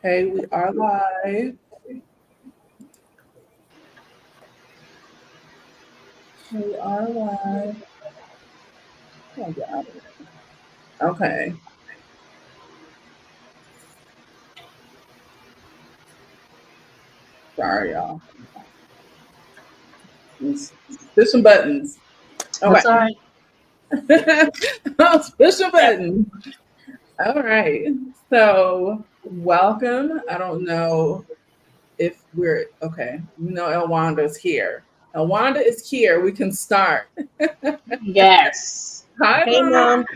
Okay, we are live. We are live. Oh, get out of here. Okay. Sorry, y'all. Push some buttons. Okay. That's all right. Push some buttons. All right. So, welcome. I don't know if we're okay. You know, Elwanda's here. Elwanda is here. We can start. Yes. Hi, Hey, Mom. Mom.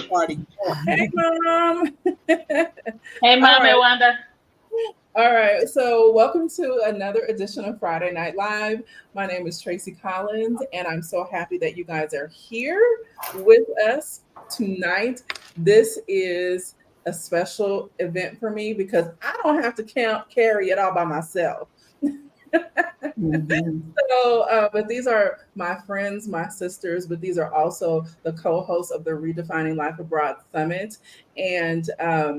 Party. Hey, Mom. Hey, All Mom right. and Wanda. All right, so welcome to another edition of Friday Night Live. My name is Tracy Collins, and I'm so happy that you guys are here with us tonight. This is a special event for me because I don't have to carry it all by myself. But these are my friends, my sisters, but these are also the co-hosts of the Redefining Life Abroad Summit. And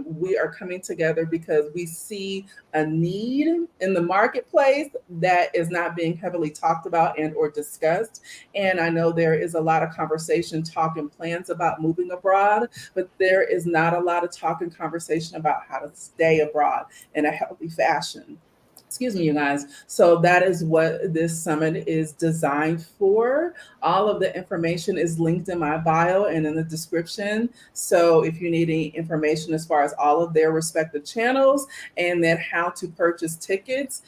we are coming together because we see a need in the marketplace that is not being heavily talked about and or discussed. And I know there is a lot of conversation, talk, and plans about moving abroad, but there is not a lot of talk and conversation about how to stay abroad in a healthy fashion. Excuse me, you guys. So that is what this summit is designed for. All of the information is linked in my bio and in the description. So if you need any information as far as all of their respective channels and then how to purchase tickets,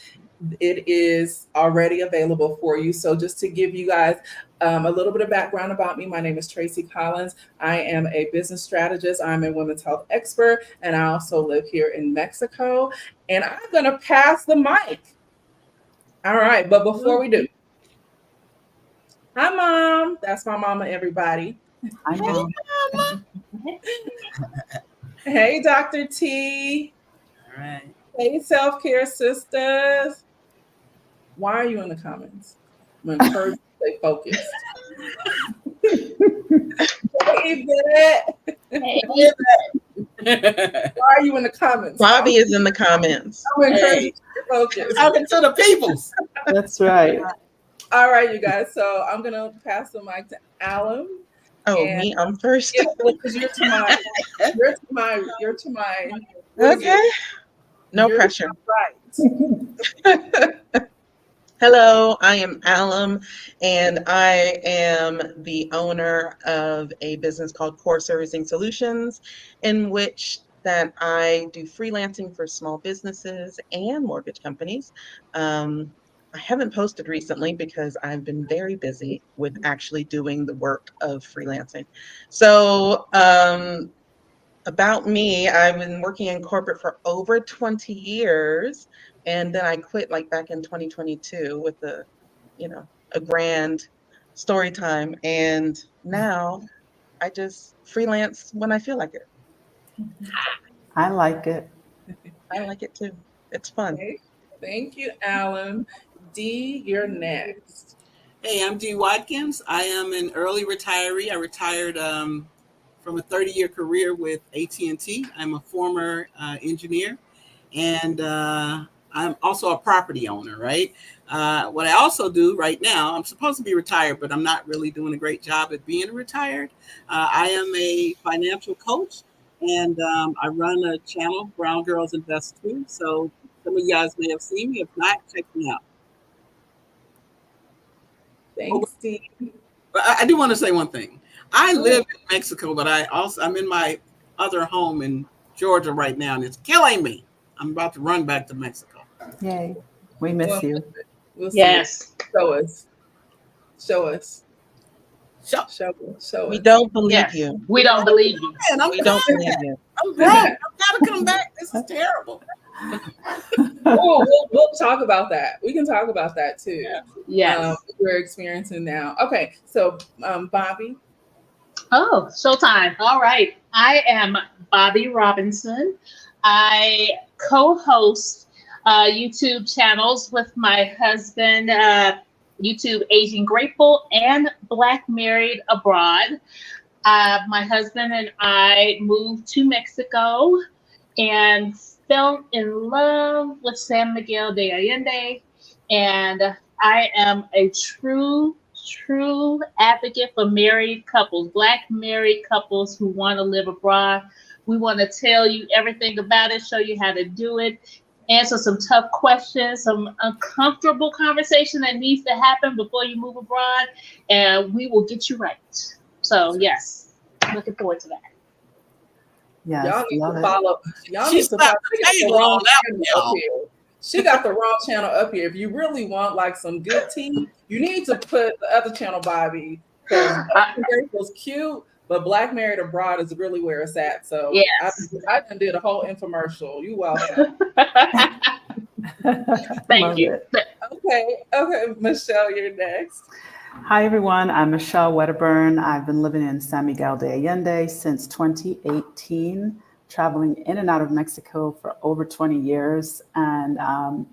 it is already available for you. So just to give you guys a little bit of background about me, my name is Tracy Collins. I am a business strategist. I'm a women's health expert, and I also live here in Mexico. And I'm going to pass the mic. All right, but before we do, hi, Mom. That's my mama, everybody. Hi, Mom. Hey, Dr. T. All right. Hey, self-care sisters. Why are you in the comments? I'm encouraged to stay focused. Hey, Yvette. Hey. Why are you in the comments? Bobby is in the comments. I'm encouraged to stay focused. Talking to the peoples. That's right. All right, you guys. So I'm gonna pass the mic to Alan. Oh, And me? I'm first. yeah, because you're to my Okay. No you're pressure. right. Hello, I am Alum, and I am the owner of a business called Core Servicing Solutions, in which that I do freelancing for small businesses and mortgage companies. I haven't posted recently because I've been very busy with actually doing the work of freelancing. So, about me, I've been working in corporate for over 20 years, and then I quit like back in 2022 with a grand story time, and now I just freelance when I feel like it. I like it. I like it too. It's fun. Okay. Thank you, Alan. D, you're next. Hey, I'm Dee Watkins. I am an early retiree. I retired from a 30-year career with AT&T. I'm a former engineer, and I'm also a property owner, right? What I also do right now, I'm supposed to be retired, but I'm not really doing a great job at being retired. I am a financial coach, and I run a channel, Brown Girls Invest Too. So some of you guys may have seen me. If not, check me out. Thanks, D. But I do want to say one thing. I live in Mexico, but I'm in my other home in Georgia right now, and it's killing me. I'm about to run back to Mexico. Yay. We miss you. We'll see. Yes. Show us. Show us. Show. Show We us. don't believe Yes. you. We don't believe you. Man, I'm We don't coming. believe you. I'm back. I've got to come back. This is terrible. We'll talk about that. We can talk about that too. Yes. We're experiencing now. Okay, so Bobby. Oh, showtime. All right. I am Bobby Robinson. I co-host YouTube channels with my husband, YouTube Aging Grateful and Black Married Abroad. My husband and I moved to Mexico and fell in love with San Miguel de Allende, and I am a true advocate for married couples, Black married couples who want to live abroad. We want to tell you everything about it, show you how to do it, answer some tough questions, some uncomfortable conversation that needs to happen before you move abroad, and we will get you right. So yes, looking forward to that. Y'all Yes, need love to it. follow. Y'all She need to slapped follow. the She got the table wrong on that channel one, up y'all. here. She got the wrong channel up here. If you really want like some good tea, you need to put the other channel, Bobby, because was cute, but Black Married Abroad is really where it's at. So Yes. I done did a whole infomercial. You welcome. Thank Love you. it. Okay, Michelle, you're next. Hi, everyone. I'm Michelle Wedderburn. I've been living in San Miguel de Allende since 2018, traveling in and out of Mexico for over 20 years. And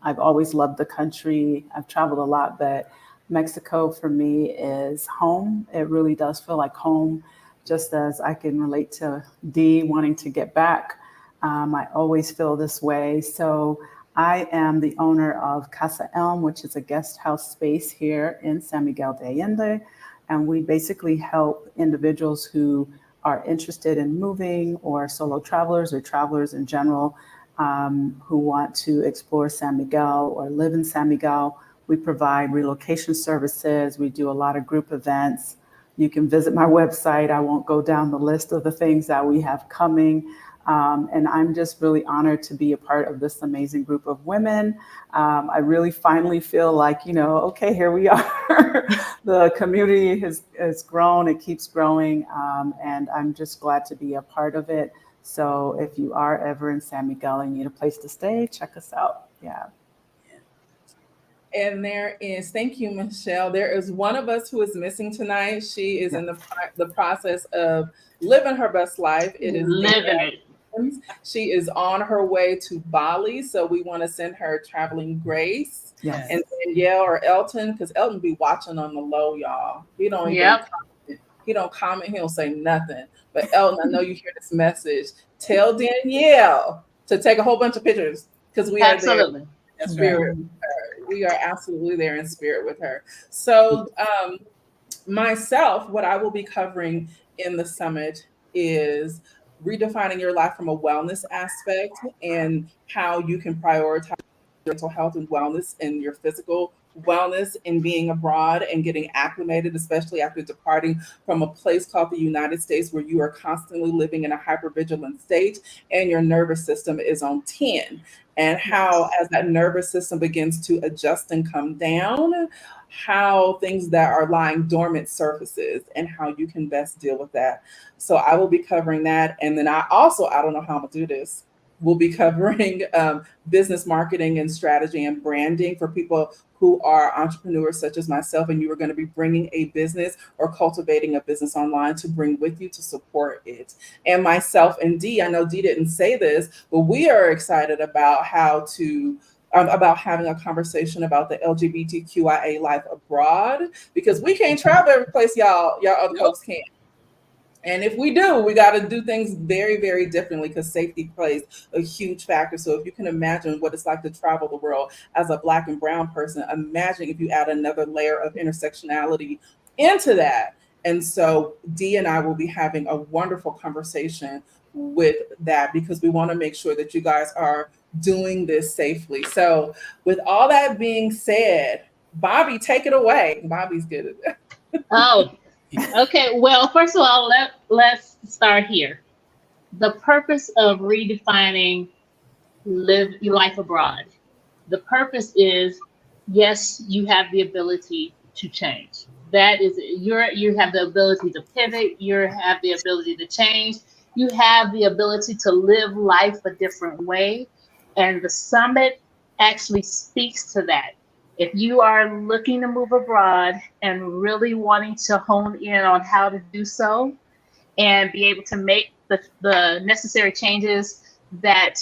I've always loved the country. I've traveled a lot, but Mexico for me is home. It really does feel like home, just as I can relate to Dee wanting to get back. I always feel this way. So I am the owner of Casa Elm, which is a guest house space here in San Miguel de Allende. And we basically help individuals who are interested in moving, or solo travelers or travelers in general, who want to explore San Miguel or live in San Miguel. We provide relocation services. We do a lot of group events. You can visit my website. I won't go down the list of the things that we have coming. And I'm just really honored to be a part of this amazing group of women. I really finally feel like, okay, here we are. The community has grown, it keeps growing, and I'm just glad to be a part of it. So if you are ever in San Miguel and you need a place to stay, check us out. Yeah. And thank you, Michelle. There is one of us who is missing tonight. She is in the process of living her best life. It is living it. She is on her way to Bali, so we want to send her traveling grace. Yes. And Danielle or Elton, because Elton be watching on the low, y'all. He don't even comment. He don't comment. He don't say nothing. But Elton, I know you hear this message. Tell Danielle to take a whole bunch of pictures, because we are there in spirit. We are absolutely there in spirit with her. So myself, what I will be covering in the summit is redefining your life from a wellness aspect, and how you can prioritize mental health and wellness and your physical wellness in being abroad and getting acclimated, especially after departing from a place called the United States, where you are constantly living in a hypervigilant state and your nervous system is on 10. And how, as that nervous system begins to adjust and come down, how things that are lying dormant surfaces and how you can best deal with that. So I will be covering that. And then I don't know how I'm gonna do this. We'll be covering business marketing and strategy and branding for people who are entrepreneurs such as myself, and you are going to be bringing a business or cultivating a business online to bring with you to support it. And myself and Dee, I know Dee didn't say this, but we are excited about about having a conversation about the LGBTQIA life abroad, because we can't travel every place y'all other folks can. And if we do, we got to do things very, very differently, because safety plays a huge factor. So if you can imagine what it's like to travel the world as a Black and brown person, imagine if you add another layer of intersectionality into that. And so Dee and I will be having a wonderful conversation with that, because we want to make sure that you guys are doing this safely. So with all that being said, Bobby, take it away. Bobby's good at that. Oh, okay. Well, first of all, let's start here. The purpose of redefining live your life abroad. The purpose is, yes, you have the ability to change. That is, you have the ability to pivot. You have the ability to change. You have the ability to live life a different way. And the summit actually speaks to that. If you are looking to move abroad and really wanting to hone in on how to do so and be able to make the necessary changes that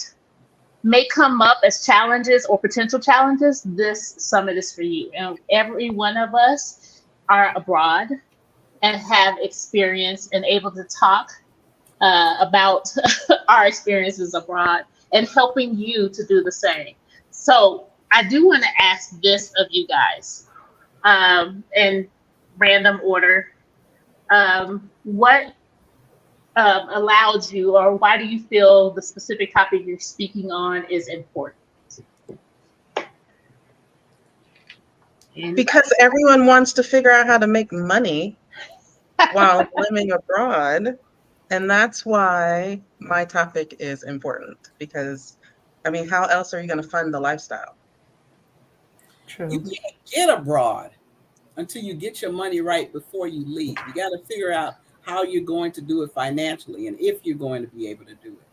may come up as challenges or potential challenges, this summit is for you. And every one of us are abroad and have experience and able to talk about our experiences abroad. and helping you to do the same. So I do want to ask this of you guys, in random order. What allowed you, or why do you feel the specific topic you're speaking on is important? Because everyone wants to figure out how to make money while living abroad. And that's why my topic is important. Because, I mean, how else are you going to fund the lifestyle? True. You can't get abroad until you get your money right before you leave. You got to figure out how you're going to do it financially and if you're going to be able to do it.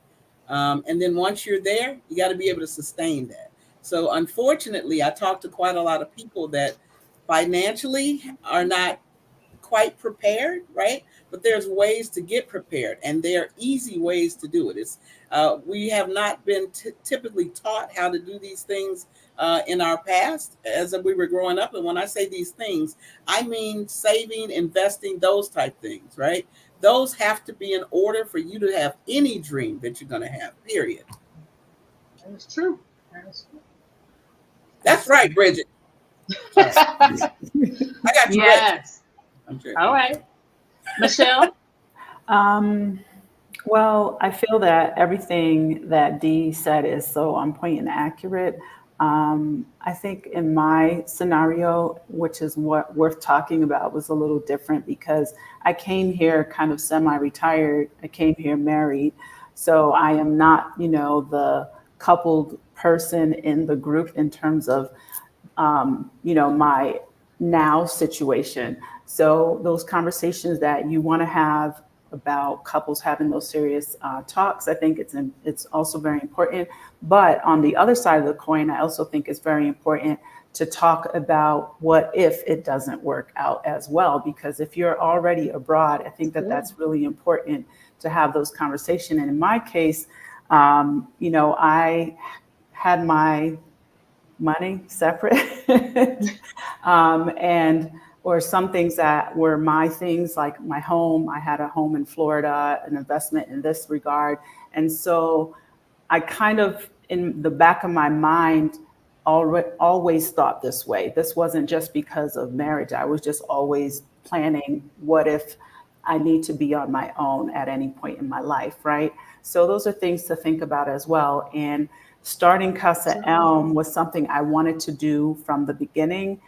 And then once you're there, you got to be able to sustain that. So unfortunately, I talked to quite a lot of people that financially are not quite prepared, right? But there's ways to get prepared, and there are easy ways to do it. We have not been typically taught how to do these things in our past as we were growing up. And when I say these things, I mean saving, investing, those type things, right? Those have to be in order for you to have any dream that you're going to have, period. That's true. That's true. That's right, Bridget. I got you. Yes. I'm sure. All right. Michelle? Well, I feel that everything that Dee said is so on point and accurate. I think in my scenario, which is what worth talking about, was a little different because I came here kind of semi-retired. I came here married. So I am not, the coupled person in the group in terms of, my now situation. So those conversations that you want to have about couples having those serious talks, I think it's also very important. But on the other side of the coin, I also think it's very important to talk about what if it doesn't work out as well. Because if you're already abroad, I think that that's really important to have those conversations. And in my case, I had my money separate or some things that were my things, like my home. I had a home in Florida, an investment in this regard. And so I kind of, in the back of my mind, always thought this way. This wasn't just because of marriage. I was just always planning, what if I need to be on my own at any point in my life, right? So those are things to think about as well. And starting Casa Elm was something I wanted to do from the beginning,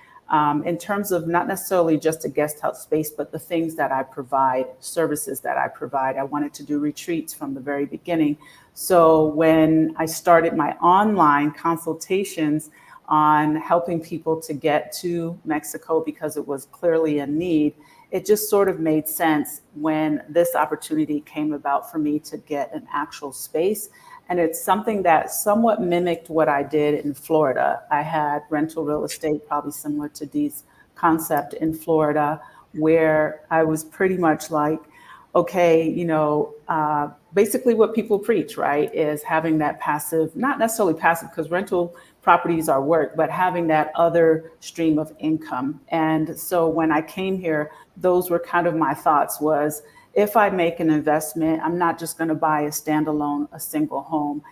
in terms of not necessarily just a guest house space, but the things that I provide, services that I provide. I wanted to do retreats from the very beginning. So when I started my online consultations on helping people to get to Mexico because it was clearly a need, it just sort of made sense when this opportunity came about for me to get an actual space. And it's something that somewhat mimicked what I did in Florida. I had rental real estate, probably similar to Dee's concept in Florida, where I was pretty much like, okay, basically what people preach, right, is having that passive, not necessarily passive because rental properties are work, but having that other stream of income. And so when I came here, those were kind of my thoughts was, if I make an investment, I'm not just going to buy a standalone, a single home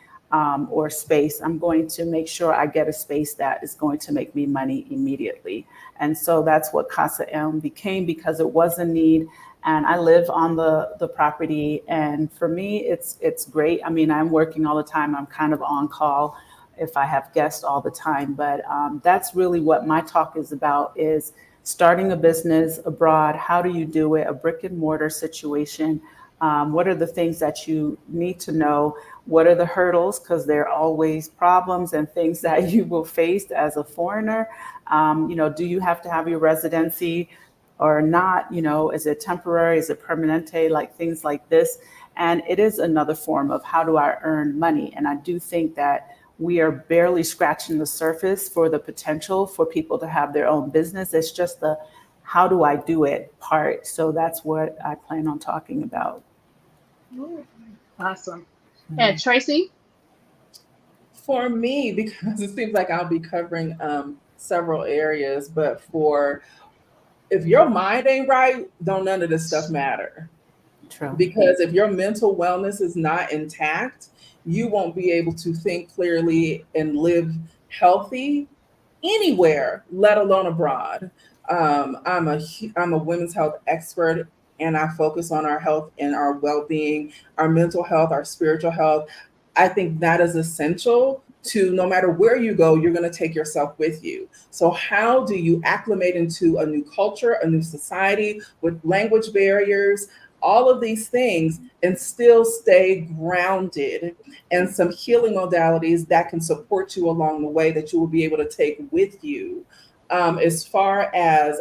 or space. I'm going to make sure I get a space that is going to make me money immediately. And so that's what Casa Elm became, because it was a need. And I live on the property. And for me, it's great. I mean, I'm working all the time. I'm kind of on call if I have guests all the time. But that's really what my talk is about, is starting a business abroad. How do you do it? A brick and mortar situation. What are the things that you need to know? What are the hurdles? Because there are always problems and things that you will face as a foreigner. Do you have to have your residency or not? Is it temporary? Is it permanente? Like things like this. And it is another form of how do I earn money? And I do think that we are barely scratching the surface for the potential for people to have their own business. It's just the how do I do it part. So that's what I plan on talking about. Awesome. And Tracy? For me, because it seems like I'll be covering several areas, but if your mind ain't right, don't none of this stuff matter. True. Because if your mental wellness is not intact, you won't be able to think clearly and live healthy anywhere, let alone abroad. I'm a women's health expert, and I focus on our health and our well-being, our mental health, our spiritual health. I think that is essential to, no matter where you go, you're going to take yourself with you. So how do you acclimate into a new culture, a new society with language barriers, all of these things, and still stay grounded, and some healing modalities that can support you along the way that you will be able to take with you. As far as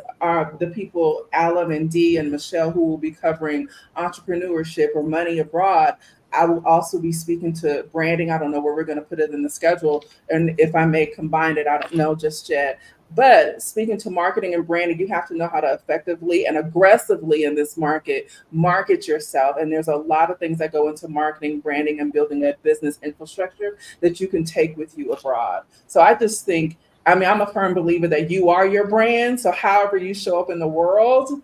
the people, Alan and Dee and Michelle, who will be covering entrepreneurship or money abroad, I will also be speaking to branding. I don't know where we're going to put it in the schedule, and if I may combine it, I don't know just yet. But speaking to marketing and branding, you have to know how to effectively and aggressively in this market yourself. And there's a lot of things that go into marketing, branding, and building a business infrastructure that you can take with you abroad. So I just think, I mean, I'm a firm believer that you are your brand. So however you show up in the world,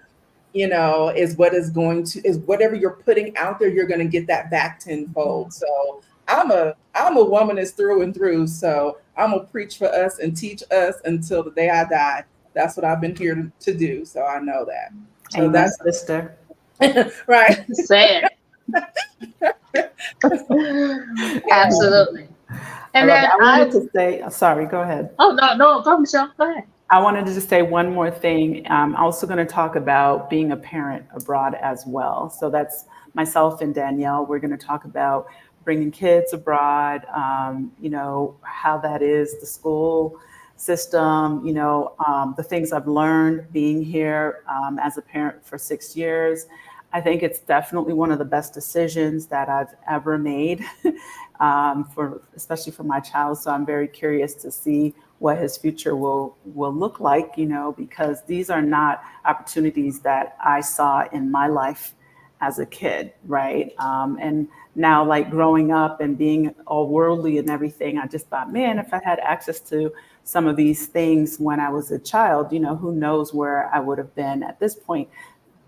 is what is going to, is whatever you're putting out there, you're going to get that back tenfold. So I'm a womanist through and through. So I'm gonna preach for us and teach us until the day I die. That's what I've been here to do. So I know that. So Amen, that's sister. right. Say it. Absolutely. And then I wanted to say, sorry, go ahead. Oh, no, go, Michelle, go ahead. I wanted to just say one more thing. I'm also going to talk about being a parent abroad as well. So that's myself and Danielle. We're going to talk about bringing kids abroad, how that is, the school system, the things I've learned being here as a parent for 6 years. I think it's definitely one of the best decisions that I've ever made, especially for my child. So I'm very curious to see what his future will look like, because these are not opportunities that I saw in my life as a kid, right? And now, like growing up and being all worldly and everything, I just thought, man, if I had access to some of these things when I was a child, who knows where I would have been at this point.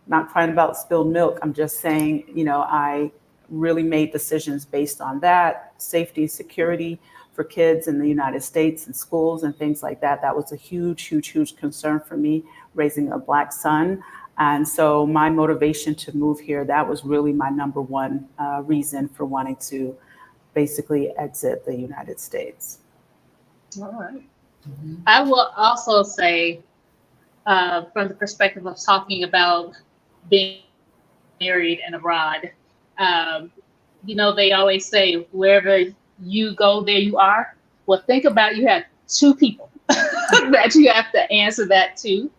Not crying about spilled milk. I'm just saying, I really made decisions based on that, safety, security for kids in the United States and schools and things like that. That was a huge, huge, huge concern for me, raising a Black son. And so my motivation to move here, that was really my number one reason for wanting to basically exit the United States. All right. Mm-hmm. I will also say, from the perspective of talking about being married and abroad, they always say, wherever you go, there you are. Well, think about, you have two people that you have to answer that to.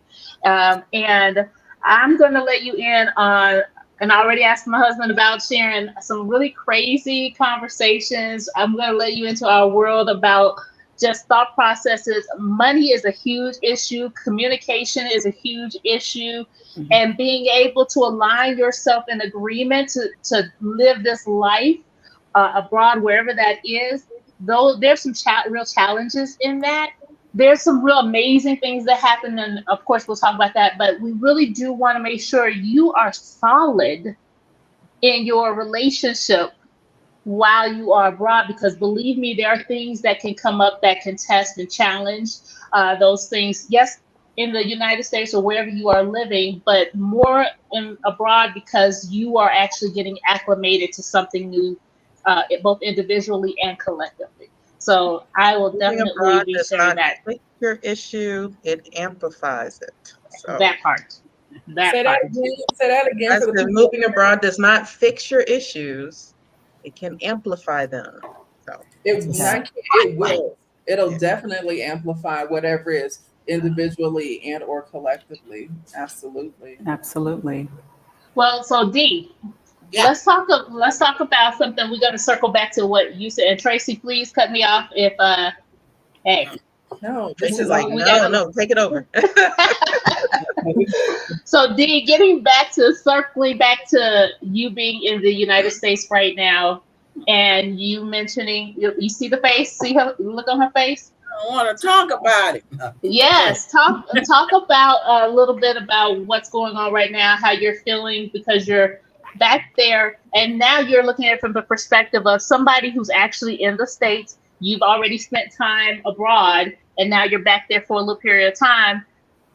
And I'm going to let you in on, and I already asked my husband about sharing some really crazy conversations. I'm going to let you into our world about just thought processes. Money is a huge issue. Communication is a huge issue. Mm-hmm. And being able to align yourself in agreement to live this life abroad, wherever that is, though there's some real challenges in that. There's some real amazing things that happen, and of course we'll talk about that, but we really do want to make sure you are solid in your relationship while you are abroad, because believe me, there are things that can come up that can test and challenge those things. Yes, in the United States or wherever you are living, but more abroad, because you are actually getting acclimated to something new, both individually and collectively. So I will definitely be sharing that. Fix your issue, it amplifies it. So that part. Say that again. I said, moving abroad does not fix your issues; it can amplify them. So it will. It'll definitely amplify whatever is individually and or collectively. Absolutely. Absolutely. Well, so Dee. Yeah. Let's talk about something. We're going to circle back to what you said. And Tracy, please cut me off if hey. No, this is like no, take it over. So Dee, circling back to you being in the United States right now, and you mentioning, you see the face, see her look on her face? I want to talk about it. Yes, talk about a little bit about what's going on right now, how you're feeling, because you're back there, and now you're looking at it from the perspective of somebody who's actually in the States. You've already spent time abroad, and now you're back there for a little period of time.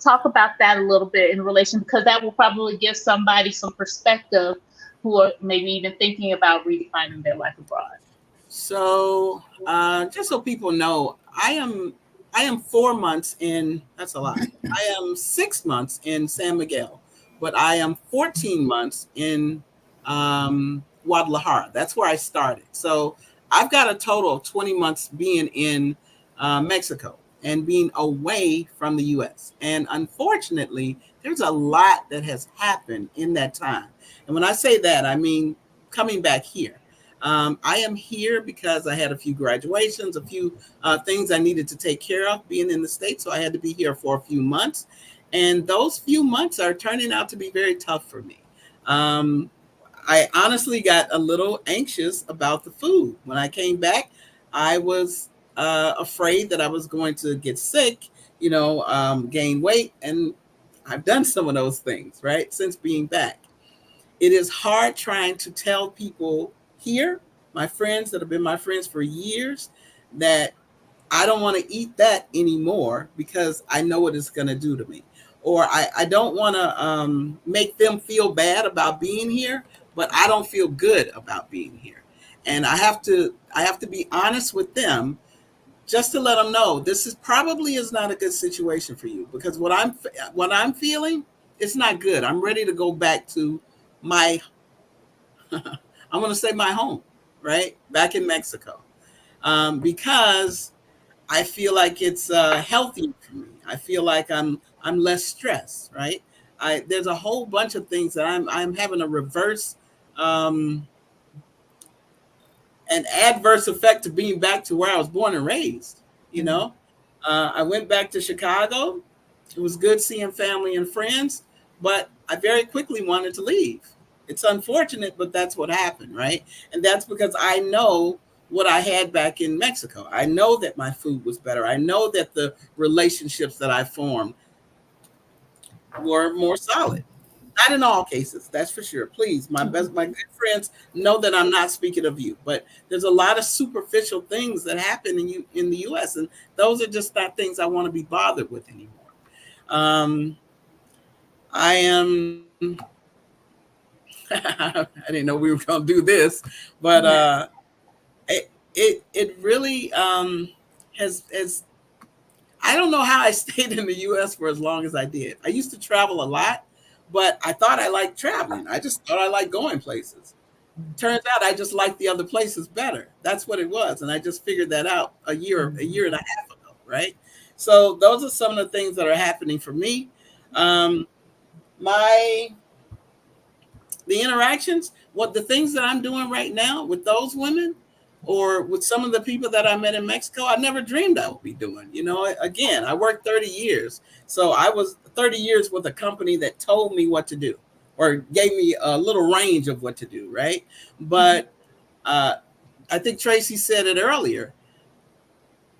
Talk about that a little bit in relation, because that will probably give somebody some perspective who are maybe even thinking about redefining their life abroad. So, just so people know, I am 4 months in. That's a lot. I am 6 months in San Miguel, but I am 14 months in Guadalajara. That's where I started. So I've got a total of 20 months being in Mexico and being away from the U.S. And unfortunately, there's a lot that has happened in that time. And when I say that, I mean coming back here. I am here because I had a few graduations, a few things I needed to take care of being in the States. So I had to be here for a few months. And those few months are turning out to be very tough for me. I honestly got a little anxious about the food. When I came back, I was afraid that I was going to get sick, gain weight. And I've done some of those things, right, since being back. It is hard trying to tell people here, my friends that have been my friends for years, that I don't want to eat that anymore because I know what it's going to do to me. Or I don't want to make them feel bad about being here, but I don't feel good about being here. And I have to be honest with them just to let them know this is not a good situation for you, because what I'm feeling, it's not good. I'm ready to go back to my I'm going to say my home, right? Back in Mexico. Because I feel like it's healthier for me. I feel like I'm less stressed, right? There's a whole bunch of things that I'm having a reverse an adverse effect of being back to where I was born and raised. You know, I went back to Chicago. It was good seeing family and friends, but I very quickly wanted to leave. It's unfortunate, but that's what happened, right? And that's because I know what I had back in Mexico. I know that my food was better. I know that the relationships that I formed were more solid. Not in all cases, that's for sure. Please, my good friends know that I'm not speaking of you, but there's a lot of superficial things that happen in the U.S., and those are just not things I want to be bothered with anymore. I am. I didn't know we were going to do this, but it really has. I don't know how I stayed in the U.S. for as long as I did. I used to travel a lot, but I thought I liked traveling. I just thought I liked going places. Turns out I just liked the other places better. That's what it was, and I just figured that out a year and a half ago, right? So those are some of the things that are happening for me. Um, my the interactions, what the things that I'm doing right now with those women or with some of the people that I met in Mexico, I never dreamed I would be doing. Again, I worked 30 years. So I was 30 years with a company that told me what to do or gave me a little range of what to do, right? But I think Tracy said it earlier.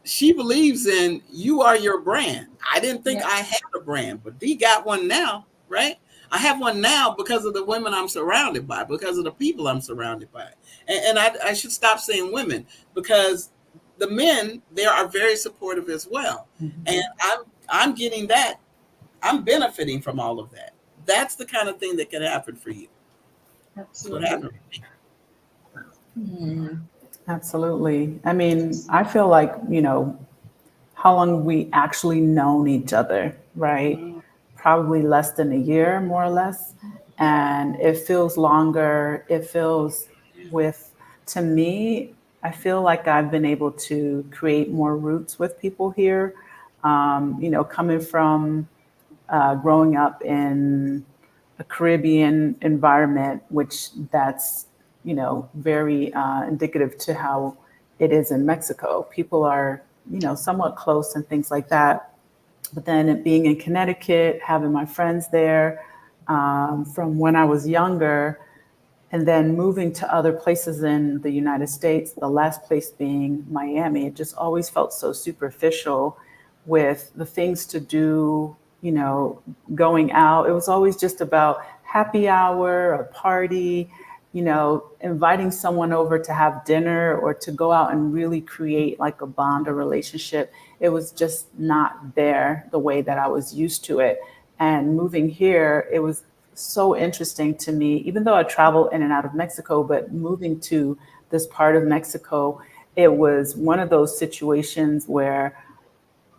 She believes in you are your brand. I didn't think I had a brand, but Dee got one now, right? I have one now because of the women I'm surrounded by, because of the people I'm surrounded by. And I should stop saying women, because the men there are very supportive as well. Mm-hmm. And I'm getting that. I'm benefiting from all of that. That's the kind of thing that can happen for you. Absolutely. That's what happened for me. Mm-hmm. Absolutely. I mean, I feel like, how long we actually known each other, right? Probably less than a year, more or less. And it feels longer. It feels to me, I feel like I've been able to create more roots with people here. Coming from growing up in a Caribbean environment, which that's, very indicative to how it is in Mexico. People are, somewhat close and things like that. But then being in Connecticut, having my friends there from when I was younger, and then moving to other places in the United States, the last place being Miami, it just always felt so superficial with the things to do, going out. It was always just about happy hour, a party, inviting someone over to have dinner or to go out and really create like a bond or relationship. It was just not there the way that I was used to it. And moving here, it was so interesting to me, even though I travel in and out of Mexico, but moving to this part of Mexico, it was one of those situations where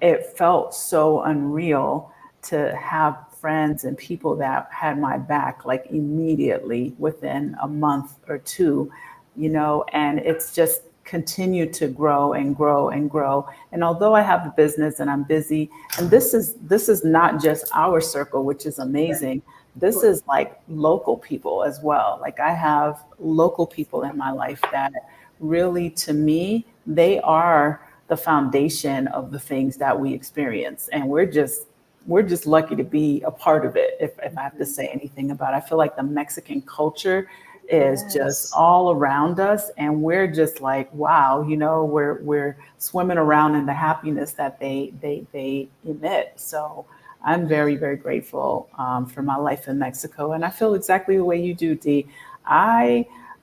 it felt so unreal to have friends and people that had my back like immediately within a month or two, and it's just continued to grow and grow and grow. And although I have a business and I'm busy, and this is not just our circle, which is amazing. This is like local people as well. Like I have local people in my life that really, to me, they are the foundation of the things that we experience. And we're just lucky to be a part of it. If I have to say anything about it, I feel like the Mexican culture is just all around us, and we're just like, wow, we're swimming around in the happiness that they emit. So I'm very, very grateful for my life in Mexico, and I feel exactly the way you do, Dee.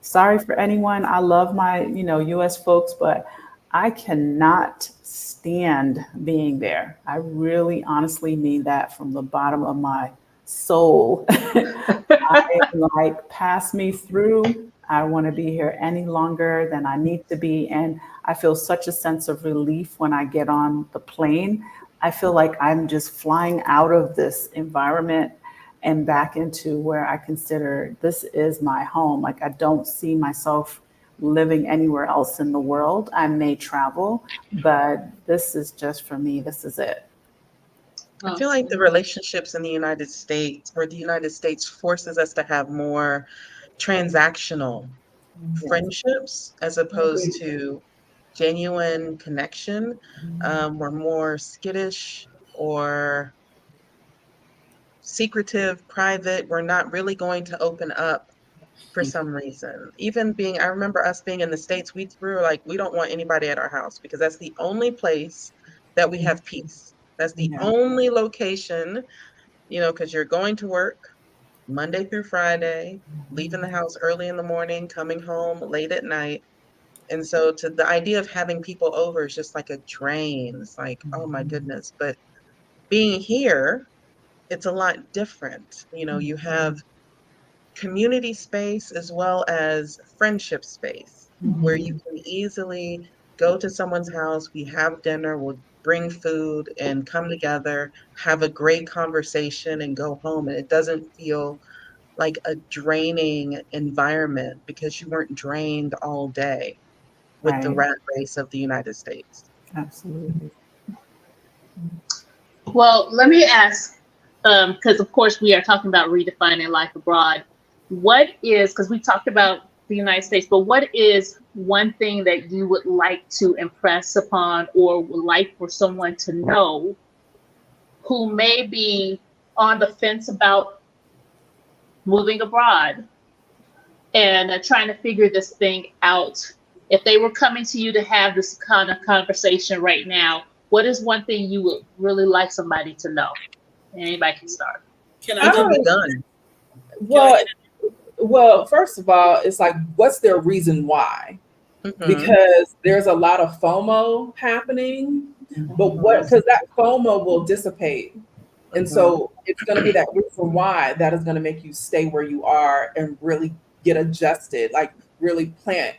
Sorry for anyone. I love my U.S. folks, but I cannot stand being there. I really honestly mean that from the bottom of my soul. I like, pass me through. I don't want to be here any longer than I need to be. And I feel such a sense of relief when I get on the plane. I feel like I'm just flying out of this environment and back into where I consider this is my home. Like I don't see myself living anywhere else in the world. I may travel, but this is just for me. This is it. I feel like the relationships in the United States, or the United States, forces us to have more transactional friendships as opposed to genuine connection. We're more skittish or secretive, private. We're not really going to open up for some reason. I remember us being in the States, we were like, we don't want anybody at our house because that's the only place that we have peace. That's the Yeah. only location, because you're going to work Monday through Friday, leaving the house early in the morning, coming home late at night. And so to the idea of having people over is just like a drain. It's like, oh my goodness. But being here, it's a lot different. You have community space as well as friendship space where you can easily go to someone's house, we have dinner, we'll bring food and come together, have a great conversation and go home. And it doesn't feel like a draining environment because you weren't drained all day with the Right. rat race of the United States. Absolutely. Well, let me ask, because of course we are talking about redefining life abroad. What is, because we talked about the United States, but what is one thing that you would like to impress upon or would like for someone to know who may be on the fence about moving abroad and trying to figure this thing out? If they were coming to you to have this kind of conversation right now, what is one thing you would really like somebody to know? Anybody can start. Can You I can jump be in? done. Well, well, first of all, it's like, what's their reason why? Because there's a lot of FOMO happening, but because that FOMO will dissipate. And so it's going to be that reason why that is going to make you stay where you are and really get adjusted, like really plant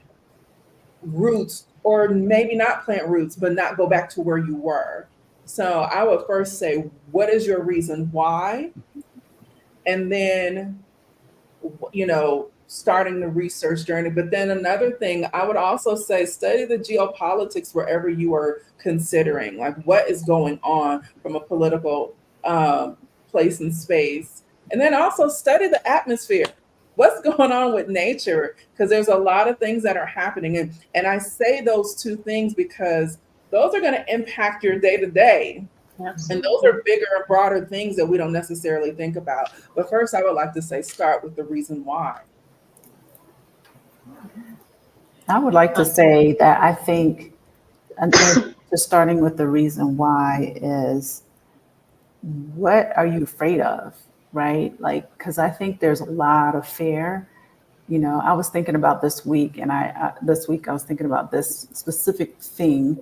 roots, or maybe not plant roots, but not go back to where you were. So I would first say, what is your reason why? And then starting the research journey. But then another thing, I would also say, study the geopolitics wherever you are considering, like what is going on from a political place and space. And then also study the atmosphere. What's going on with nature? Because there's a lot of things that are happening. And I say those two things because those are going to impact your day to day. And those are bigger and broader things that we don't necessarily think about. But first, I would like to say, start with the reason why. I would like to say that I think, and just starting with the reason why is, what are you afraid of? right? Like, because I think there's a lot of fear. You know, I was thinking about this week, and this week I was thinking about this specific thing,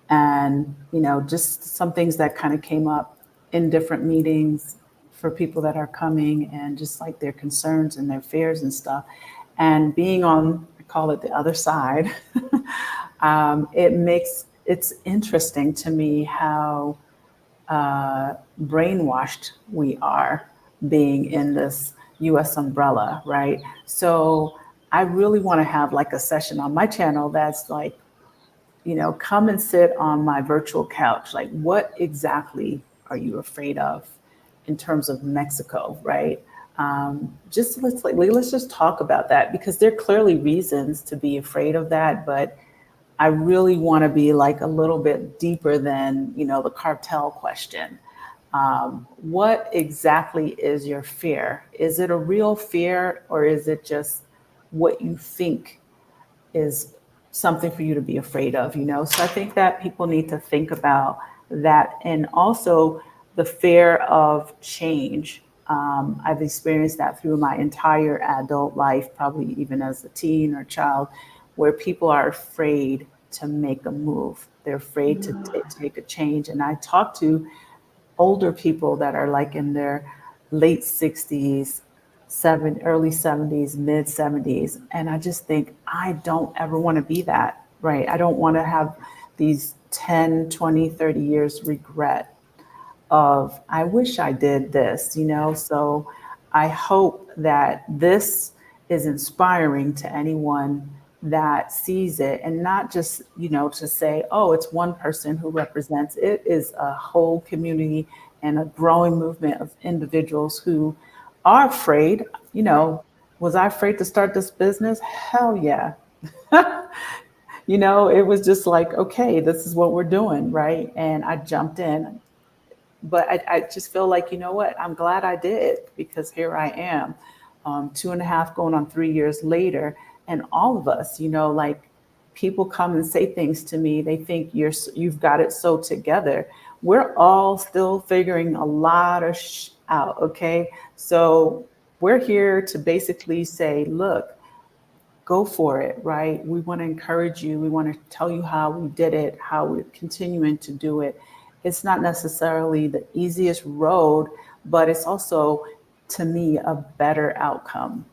and you know, just some things that kind of came up in different meetings for people that are coming, and just like their concerns and their fears and stuff. And being on, I call it the other side, it's interesting to me how brainwashed we are being in this US umbrella, right? So I really want to have like a session on my channel that's like, you know, come and sit on my virtual couch. Like, what exactly are you afraid of in terms of Mexico, right? Just let's just talk about that, because there are clearly reasons to be afraid of that, but I really want to be like a little bit deeper than, you know, the cartel question. What exactly is your fear? Is it a real fear, or is it just what you think is something for you to be afraid of, you know? So I think that people need to think about that. And also the fear of change. I've experienced that through my entire adult life, probably even as a teen or child, where people are afraid to make a move. They're afraid to take a change. And I talk to older people that are like in their late 60s, early 70s, mid 70s. And I just think, I don't ever want to be that, right? I don't want to have these 10, 20, 30 years regret of, I wish I did this, you know? So I hope that this is inspiring to anyone that sees it, and not just, you know, to say, oh, it's one person who represents. It is a whole community and a growing movement of individuals who are afraid. You know, was I afraid to start this business? Hell yeah. You know, it was just like, okay, this is what we're doing, right? And I jumped in. But I just feel like, you know what, I'm glad I did, because here I am, 2.5 going on 3 years later. And all of us, you know, like, people come and say things to me. They think you've got it so together. We're all still figuring a lot of out. Okay. So we're here to basically say, look, go for it, right? We want to encourage you. We want to tell you how we did it, how we're continuing to do it. It's not necessarily the easiest road, but it's also, to me, a better outcome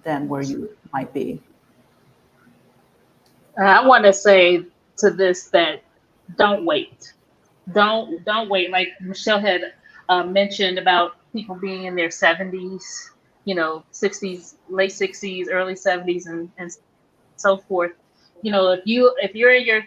than where you might be. I want to say to this that don't wait. Don't wait. Like Michelle had mentioned about people being in their 70s, you know, 60s, late 60s, early 70s, and so forth. You know, if you're in your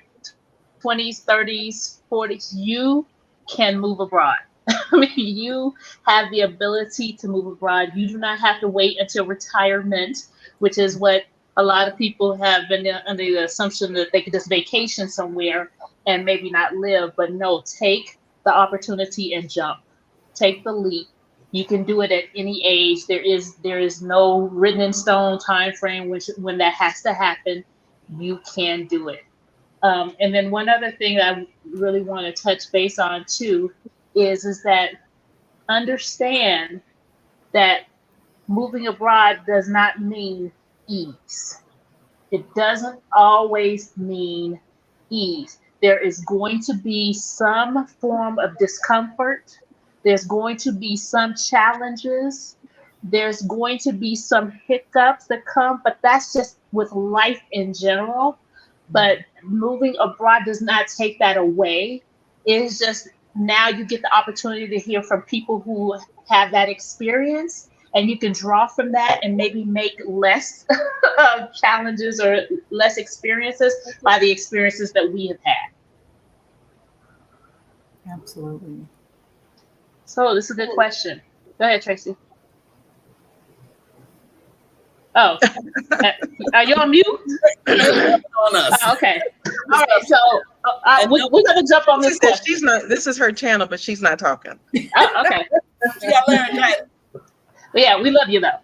20s, 30s, 40s, you can move abroad. I mean, you have the ability to move abroad. You do not have to wait until retirement, which is what a lot of people have been under the assumption that they could just vacation somewhere and maybe not live. But no, take the opportunity and jump. Take the leap. You can do it at any age. There is no written in stone time frame when that has to happen. You can do it. And then one other thing that I really want to touch base on too is that understand that moving abroad does not mean ease. It doesn't always mean ease. There is going to be some form of discomfort. There's going to be some challenges. There's going to be some hiccups that come, but that's just with life in general. But moving abroad does not take that away. It's just now you get the opportunity to hear from people who have that experience, and you can draw from that and maybe make less challenges or less experiences by the experiences that we have had. Absolutely. So this is a good question. Go ahead, Tracy. Oh, are you on mute? On us. Okay. All right. So we're going to jump on this question. She's not. This is her channel, but she's not talking. Oh, okay. You got laryngitis. Yeah, we love you though.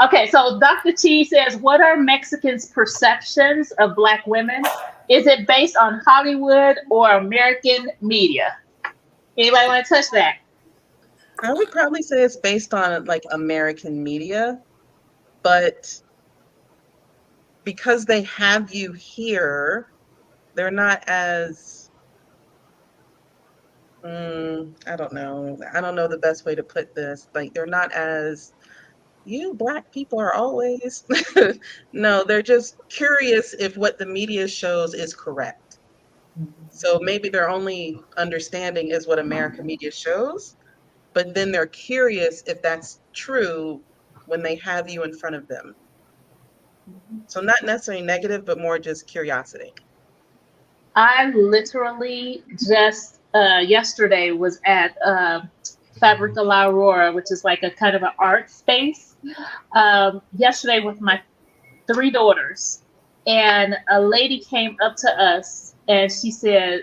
Okay, so Dr. T says, what are Mexicans' perceptions of Black women? Is it based on Hollywood or American media? Anybody want to touch that? I would probably say it's based on like American media, but because they have you here, they're not as, I don't know. I don't know the best way to put this. Like, they're not as, you Black people are always. No, they're just curious if what the media shows is correct. So maybe their only understanding is what American media shows, but then they're curious if that's true when they have you in front of them. So not necessarily negative, but more just curiosity. I literally just yesterday was at Fabric de la Aurora, which is like a kind of an art space. Yesterday with my three daughters, and a lady came up to us and she said,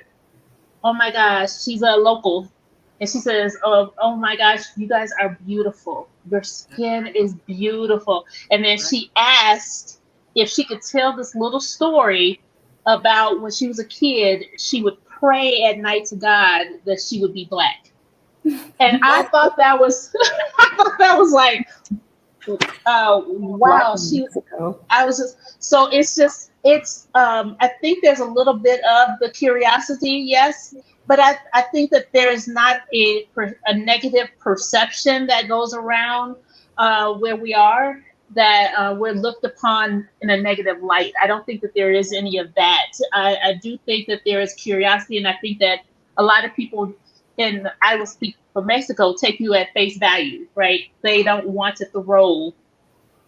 "Oh my gosh," she's a local, and she says, "Oh my gosh, you guys are beautiful. Your skin is beautiful." And then she asked if she could tell this little story about when she was a kid. She would pray at night to God that she would be Black, and I thought that was, I thought that was like, Black wow. in She Mexico. I was just, so it's I think there's a little bit of the curiosity, yes, but I think that there is not a negative perception that goes around where we are, that we're looked upon in a negative light. I don't think that there is any of that. I do think that there is curiosity, and I think that a lot of people, and I will speak for Mexico, take you at face value, right? They don't want to throw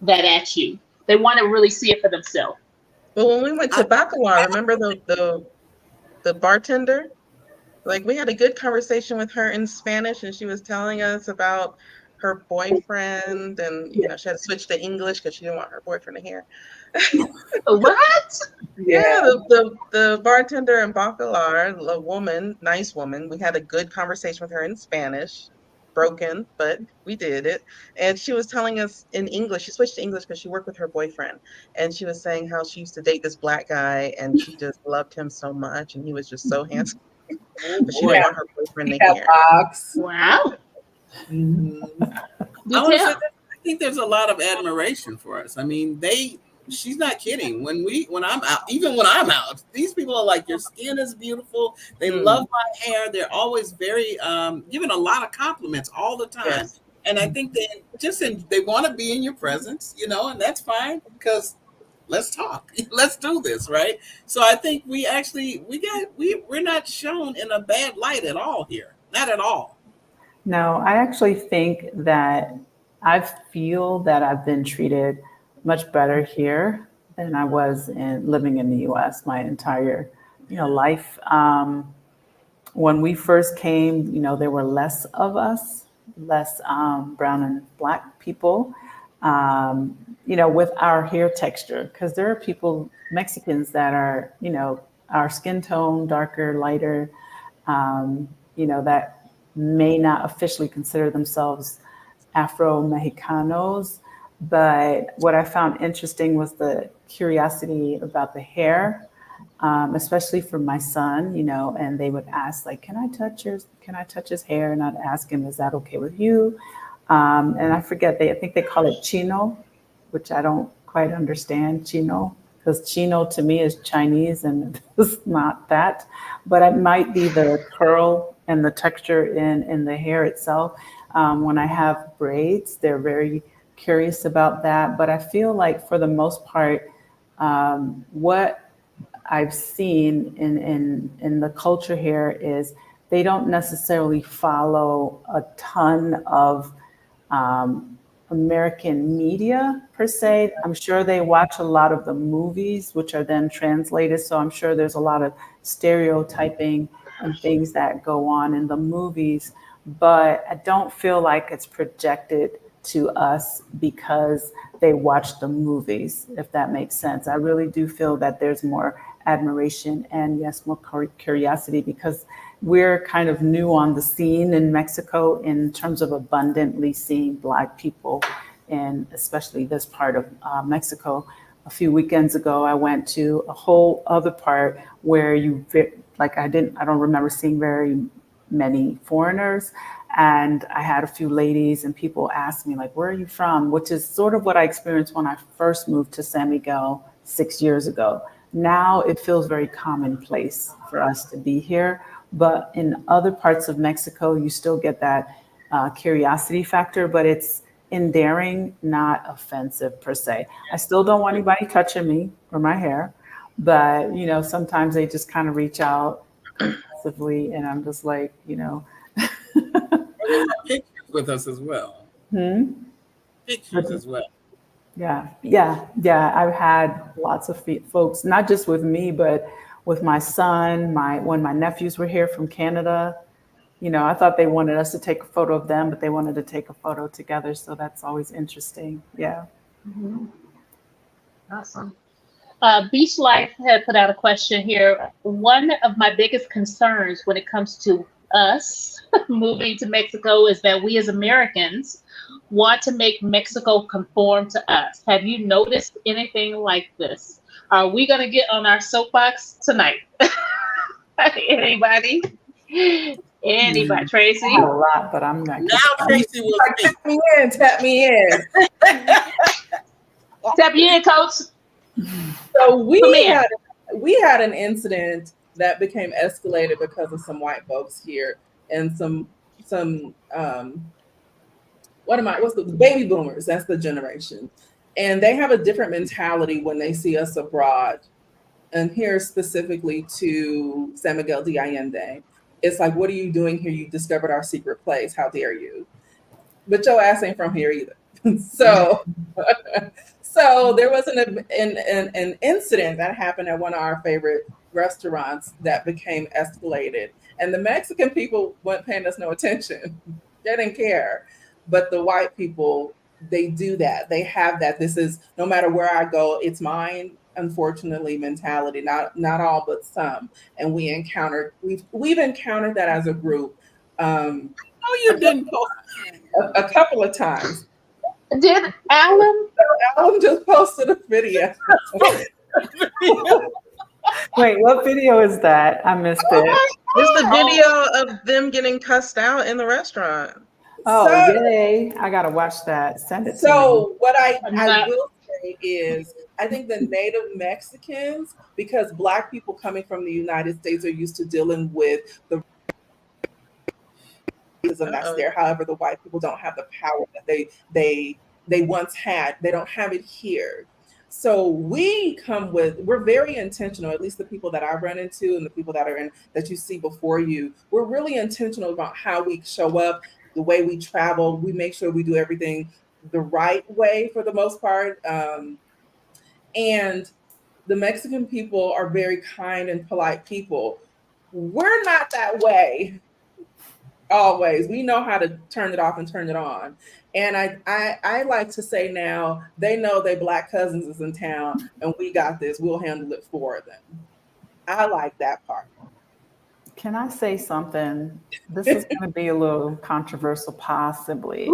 that at you. They want to really see it for themselves. But when we went to I, Bacalar, remember the bartender? Like, we had a good conversation with her in Spanish, and she was telling us about her boyfriend, and she had to switch to English because she didn't want her boyfriend to hear. What? Yeah, Yeah. the bartender in Bacalar, a woman, nice woman. We had a good conversation with her in Spanish, broken, but we did it. And she was telling us in English. She switched to English because she worked with her boyfriend, and she was saying how she used to date this Black guy, and she just loved him so much, and he was just so handsome, Oh but she boy. didn't want her boyfriend He to had hear. locks. Wow. Mhm. Do I want to say tell. that I think there's a lot of admiration for us. I mean, she's not kidding. When I'm out, even when I'm out, these people are like, your skin is beautiful. They love Mm, my hair. They're always very giving a lot of compliments all the time. yes. And I think they want to be in your presence, and that's fine because let's talk. Let's do this, right? So I think we're not shown in a bad light at all here. Not at all. No, I actually think that I feel that I've been treated much better here than I was in living in the U.S. my entire, life. When we first came, there were less of us, less brown and Black people, with our hair texture. Because there are people, Mexicans, that are, our skin tone, darker, lighter, that may not officially consider themselves Afro Mexicanos. But what I found interesting was the curiosity about the hair, especially for my son, and they would ask, like, can I touch his hair? And I'd ask him, is that okay with you? And I forget, I think they call it chino, which I don't quite understand, chino, because chino to me is Chinese and it's not that, but it might be the curl and the texture in the hair itself. When I have braids, they're very curious about that. But I feel like for the most part, what I've seen in the culture here is they don't necessarily follow a ton of American media per se. I'm sure they watch a lot of the movies, which are then translated. So I'm sure there's a lot of stereotyping and things that go on in the movies, but I don't feel like it's projected to us because they watch the movies, if that makes sense. I really do feel that there's more admiration and, yes, more curiosity because we're kind of new on the scene in Mexico in terms of abundantly seeing Black people, and especially this part of Mexico. A few weekends ago, I went to a whole other part where I don't remember seeing very many foreigners. And I had a few ladies and people ask me, like, where are you from? Which is sort of what I experienced when I first moved to San Miguel 6 years ago. Now it feels very commonplace for us to be here. But in other parts of Mexico, you still get that curiosity factor, but it's endearing, not offensive per se. I still don't want anybody touching me or my hair, but sometimes they just kind of reach out aggressively, and I'm just like, They want pictures with us as well. Pictures as well. Yeah. I've had lots of folks, not just with me, but with my son, when my nephews were here from Canada. I thought they wanted us to take a photo of them, but they wanted to take a photo together. So that's always interesting. Yeah. Awesome. Beach Life had put out a question here. One of my biggest concerns when it comes to us moving to Mexico is that we as Americans want to make Mexico conform to us. Have you noticed anything like this? Are we going to get on our soapbox tonight? Anybody? Anybody? Tracy? Not a lot, but I'm not. Now Tracy will speak. Tap me in. Tap you in, Coach. So we had an incident that became escalated because of some white folks here and some what's the baby boomers, that's the generation. And they have a different mentality when they see us abroad. And here specifically to San Miguel de Allende. It's like, what are you doing here? You discovered our secret place. How dare you? But your ass ain't from here either. So there was an incident that happened at one of our favorite restaurants that became escalated. And the Mexican people weren't paying us no attention. They didn't care. But the white people, they do that. They have that. This is, no matter where I go, it's mine, unfortunately, mentality. Not all, but some. And we've encountered that as a group. You didn't post a couple of times. Did Alan? Alan just posted a video. Wait, what video is that? I missed it. It's the video of them getting cussed out in the restaurant. Oh, yay. I got to watch that. Send it to me. So what I will say is, I think the native Mexicans, because Black people coming from the United States are used to dealing with the racism that's there. However, the white people don't have the power that they once had. They don't have it here. So we're very intentional, at least the people that I run into and the people that you see before you, we're really intentional about how we show up, the way we travel. We make sure we do everything the right way for the most part. And the Mexican people are very kind and polite people. We're not that way always. We know how to turn it off and turn it on. And I like to say now, they know their Black cousins is in town and we got this. We'll handle it for them. I like that part. Can I say something? This is going to be a little controversial, possibly.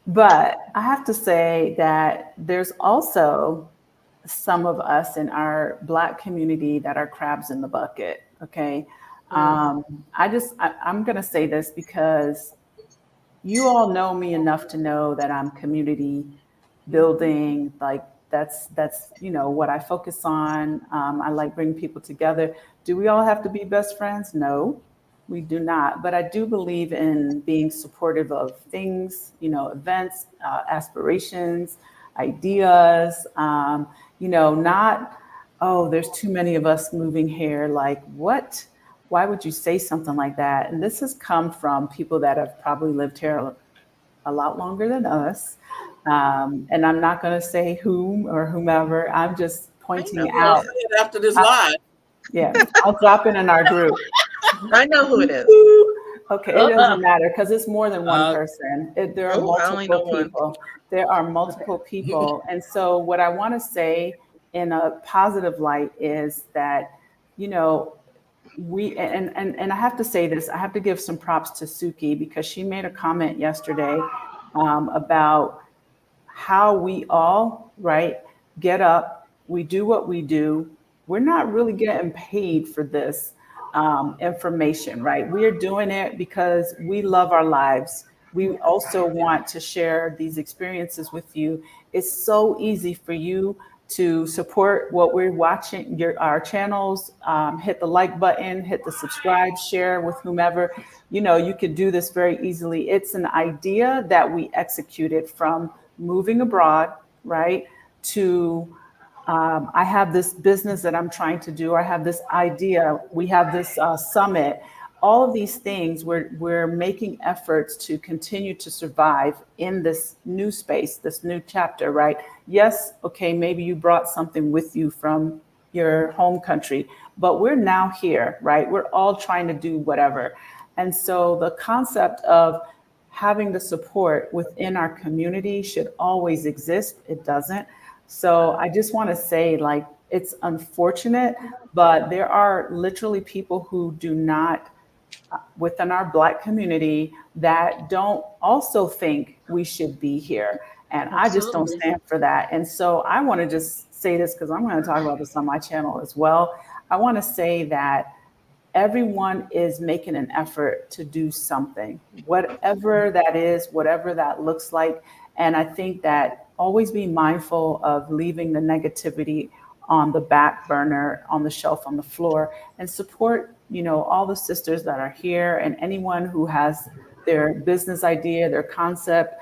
But I have to say that there's also some of us in our Black community that are crabs in the bucket. Okay. I'm going to say this because you all know me enough to know that I'm community building. Like that's what I focus on. I like bringing people together. Do we all have to be best friends? No, we do not. But I do believe in being supportive of things, events, aspirations, ideas, not, oh, there's too many of us moving here. Like what? Why would you say something like that? And this has come from people that have probably lived here a lot longer than us. And I'm not going to say whom or whomever. I'm just pointing out. After this live. Yeah, I'll drop in our group. I know who it is. Okay, it doesn't matter because it's more than one person. There are multiple people. There are multiple people. And so what I want to say in a positive light is that, and I have to say this, I have to give some props to Suki because she made a comment yesterday about how we all, get up, we do what we do. We're not really getting paid for this. information, right? We are doing it because we love our lives. We also want to share these experiences with you. It's so easy for you to support what we're watching, our channels, hit the like button, hit the subscribe, share with whomever. You could do this very easily. It's an idea that we executed from moving abroad, right, to I have this business that I'm trying to do. I have this idea. We have this summit. All of these things, we're making efforts to continue to survive in this new space, this new chapter, right? Yes, okay, maybe you brought something with you from your home country, but we're now here, right? We're all trying to do whatever. And so the concept of having the support within our community should always exist. It doesn't. So I just want to say, like, it's unfortunate, but there are literally people who do not, within our Black community, that don't also think we should be here. And I just don't Absolutely. stand for that. And so I want to just say this because I'm going to talk about this on my channel as well. I want to say that everyone is making an effort to do something, whatever that is, whatever that looks like. And I think that always be mindful of leaving the negativity on the back burner, on the shelf, on the floor, and support, all the sisters that are here and anyone who has their business idea, their concept,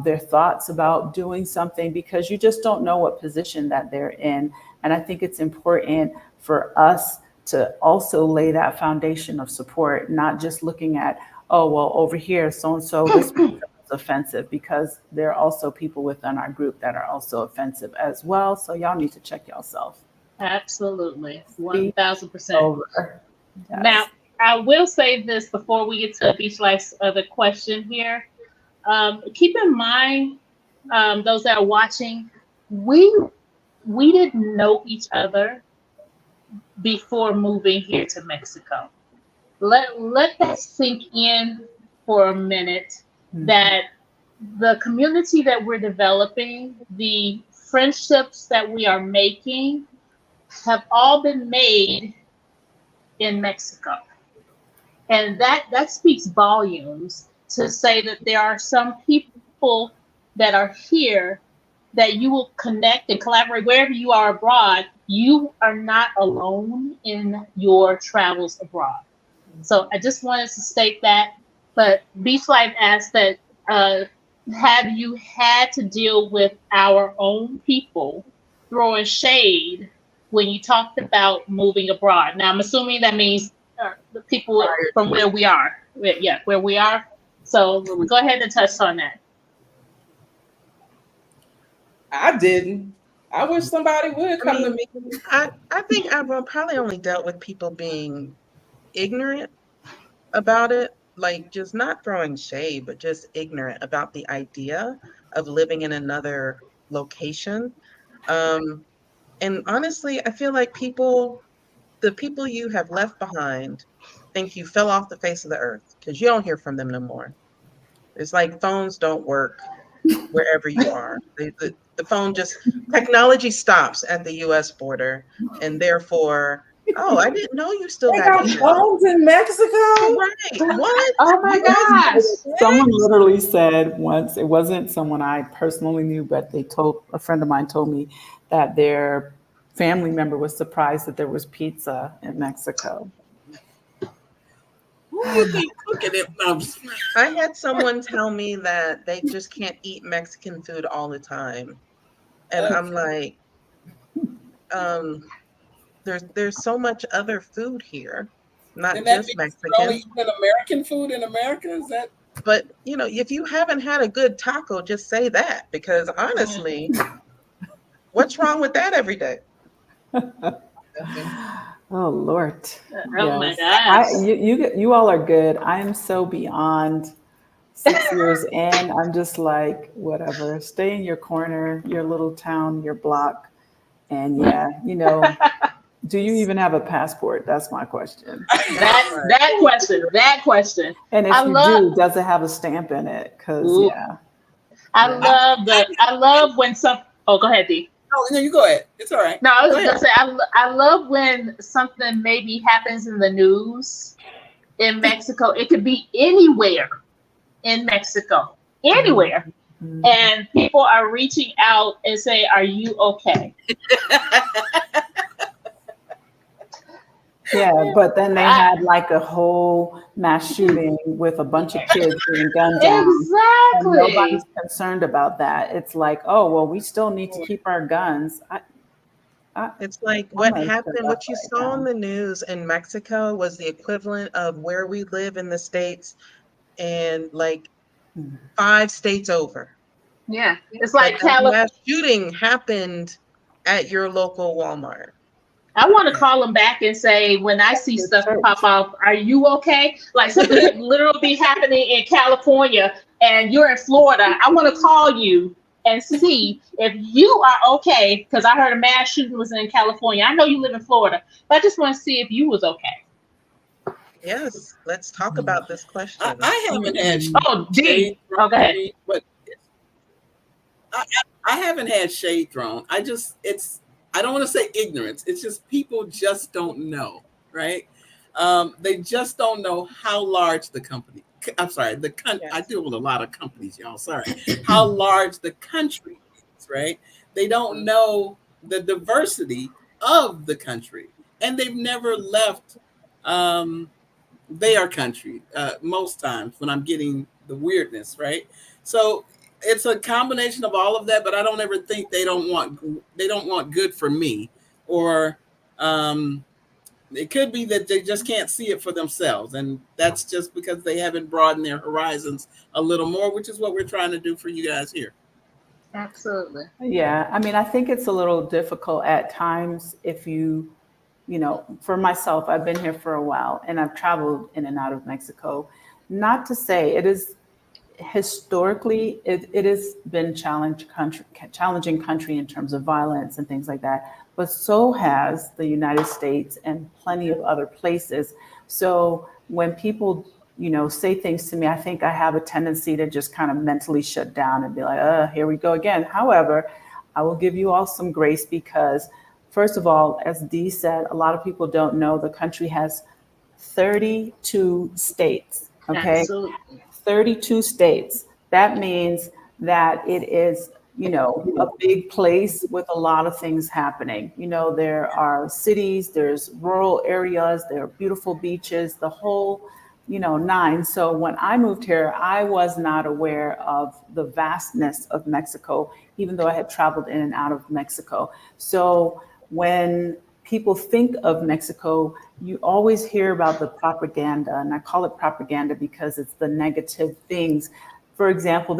their thoughts about doing something, because you just don't know what position that they're in. And I think it's important for us to also lay that foundation of support, not just looking at, oh, well, over here, so-and-so, this person is offensive, because there are also people within our group that are also offensive as well. So y'all need to check yourself. Absolutely. 1000%. Over. Yes. Now, I will say this before we get to Beach Life's other question here. Keep in mind, those that are watching, we didn't know each other before moving here to Mexico. Let that sink in for a minute, that the community that we're developing, the friendships that we are making, have all been made in Mexico. And that speaks volumes to say that there are some people that are here that you will connect and collaborate wherever you are abroad. You are not alone in your travels abroad. So I just wanted to state that. But Beach Life asked that, have you had to deal with our own people throwing shade when you talked about moving abroad? Now, I'm assuming that means the people from where we are. Yeah, where we are. So go ahead and touch on that. I didn't. I wish somebody would come to me. I think I've probably only dealt with people being ignorant about it, like just not throwing shade, but just ignorant about the idea of living in another location. And honestly, I feel like the people you have left behind think you fell off the face of the earth, because you don't hear from them no more. It's like phones don't work wherever you are. The phone just, technology stops at the US border, and therefore, oh, I didn't know you still They got got email. phones in Mexico. Right. What? Oh my gosh. Someone literally said once, it wasn't someone I personally knew, but a friend of mine told me that their family member was surprised that there was pizza in Mexico. Who do you think cooking it? No. I had someone tell me that they just can't eat Mexican food all the time. And I'm like, there's so much other food here, not And that just means you're only Mexican. eating American food in America? Is that? But if you haven't had a good taco, just say that, because honestly, what's wrong with that every day? Oh Lord! Oh my gosh! You all are good. I am so beyond 6 years in. I'm just like, whatever. Stay in your corner, your little town, your block, and do you even have a passport? That's my question. That question. And if you do, does it have a stamp in it? Because I love when some. Oh, go ahead, Dee. Oh, no, you go ahead. It's all right. No, I was Go gonna ahead. say I love when something maybe happens in the news in Mexico. It could be anywhere in Mexico, anywhere, Mhm. and people are reaching out and say, "Are you okay?" Yeah, but then they I, had like a whole mass shooting with a bunch of kids being gunned down, and nobody's exactly. concerned about that. It's like, oh, well, we still need to keep our guns. It's like I'm what gonna shut happened, up what you right saw on now. the news in Mexico was the equivalent of where we live in the States and like Hmm. 5 states over. Yeah, it's But like that Cali- mass shooting happened at your local Walmart. I want to call them back and say, when I see Your stuff pop church. off, are you okay? Like something could literally be happening in California and you're in Florida. I want to call you and see if you are okay. Because I heard a mass shooting was in California. I know you live in Florida, but I just want to see if you was okay. Yes, let's talk about this question. I haven't had Mm-mm. Oh, shade D. thrown Oh, go at ahead. me, but I haven't had shade thrown. I don't want to say ignorance. It's just people just don't know, right? They just don't know how large the company. I'm sorry, I Yes. deal with a lot of companies, y'all. Sorry, how large the country is, right? They don't know the diversity of the country, and they've never left their country. Most times when I'm getting the weirdness, right? So it's a combination of all of that, but I don't ever think they don't want good for me, or um, it could be that they just can't see it for themselves, and that's just because they haven't broadened their horizons a little more, which is what we're trying to do for you guys here. Absolutely. Yeah, I mean, I think it's a little difficult at times if for myself, I've been here for a while and I've traveled in and out of Mexico. Not to say it is historically, it has been challenging country in terms of violence and things like that. But so has the United States and plenty of other places. So when people, say things to me, I think I have a tendency to just kind of mentally shut down and be like, here we go again. However, I will give you all some grace because, first of all, as Dee said, a lot of people don't know the country has 32 states. Okay. Absolutely. 32 states. That means that it is, a big place with a lot of things happening. There are cities, there's rural areas, there are beautiful beaches, the whole, nine. So when I moved here, I was not aware of the vastness of Mexico, even though I had traveled in and out of Mexico. So when people think of Mexico, you always hear about the propaganda, and I call it propaganda because it's the negative things. For example,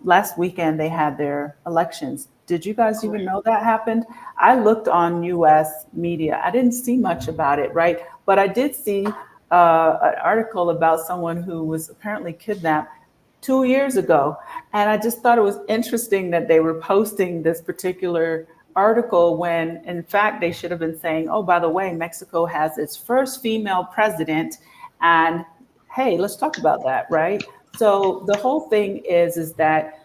last weekend they had their elections. Did you guys even know that happened? I looked on US media. I didn't see much about it, right? But I did see an article about someone who was apparently kidnapped 2 years ago. And I just thought it was interesting that they were posting this particular article when, in fact, they should have been saying, oh, by the way, Mexico has its first female president. And hey, let's talk about that, right? So the whole thing is that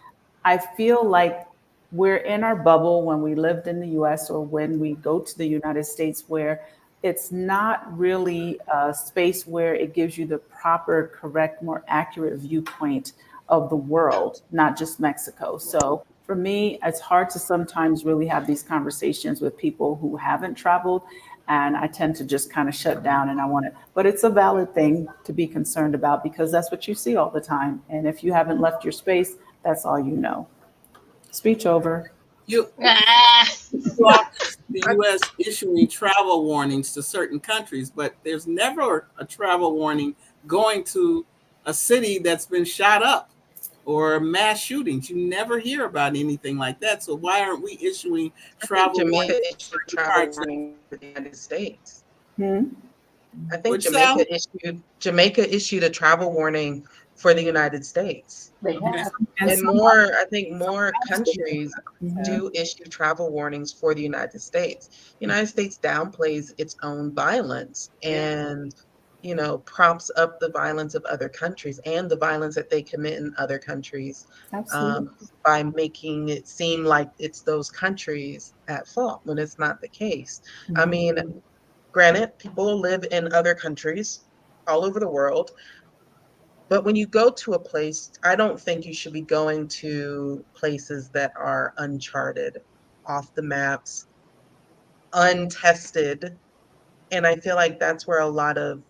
I feel like we're in our bubble when we lived in the US or when we go to the United States, where it's not really a space where it gives you the proper, correct, more accurate viewpoint of the world, not just Mexico. So for me, it's hard to sometimes really have these conversations with people who haven't traveled. And I tend to just kind of shut down and I want to, but it's a valid thing to be concerned about because that's what you see all the time. And if you haven't left your space, that's all you know. Speech over. You Ah, the U.S. issuing travel warnings to certain countries, but there's never a travel warning going to a city that's been shot up or mass shootings. You never hear about anything like that. So why aren't we issuing I think travel warnings Jamaica to issued certain travel parts? warning for the United States. Hmm? I think Which Sal? Jamaica issued a travel warning for the United States. they Okay. have. And And some I think more countries Mhm. do issue travel warnings for the United States. The United States downplays its own violence. Yeah. And props up the violence of other countries and the violence that they commit in other countries, Absolutely. by making it seem like it's those countries at fault when it's not the case. I Mhm. mean, granted, people live in other countries all over the world, but when you go to a place, I don't think you should be going to places that are uncharted, off the maps, untested. And I feel like that's where a lot of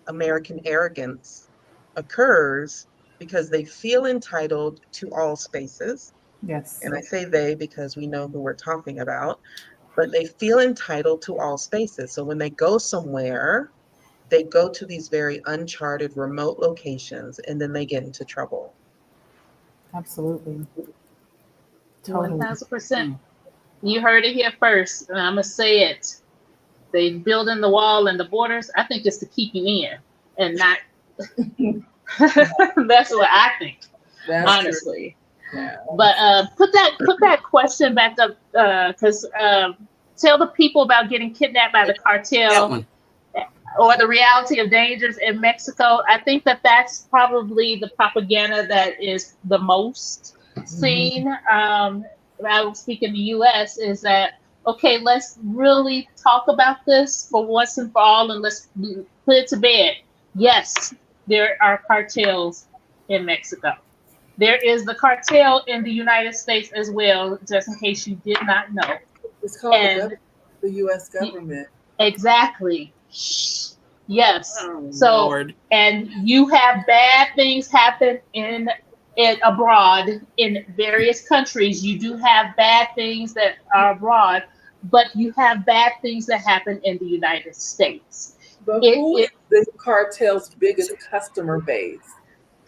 American arrogance occurs, because they feel entitled to all spaces. Yes. And I say they because we know who we're talking about, but they feel entitled to all spaces. So when they go somewhere, they go to these very uncharted, remote locations, and then they get into trouble. Absolutely. Totally. 1000%. You heard it here first, and I'm gonna say it. They building the wall and the borders. I think it's to keep you in, and not. That's what I think, That's true. honestly. Yeah. But put that question back up, because tell the people about getting kidnapped by the That cartel one. or the reality of dangers in Mexico. I think that's probably the propaganda that is the most seen. I will speak in the U.S. is that okay? Let's really talk about this for once and for all, and let's put it to bed. Yes, there are cartels in Mexico. There is the cartel in the United States as well, just in case you did not know. It's called And the U.S. government. exactly. Yes. Oh, So, Lord. and you have bad things happen in abroad in various countries. You do have bad things that are abroad, but you have bad things that happen in the United States. But It, who is it the cartel's biggest customer base?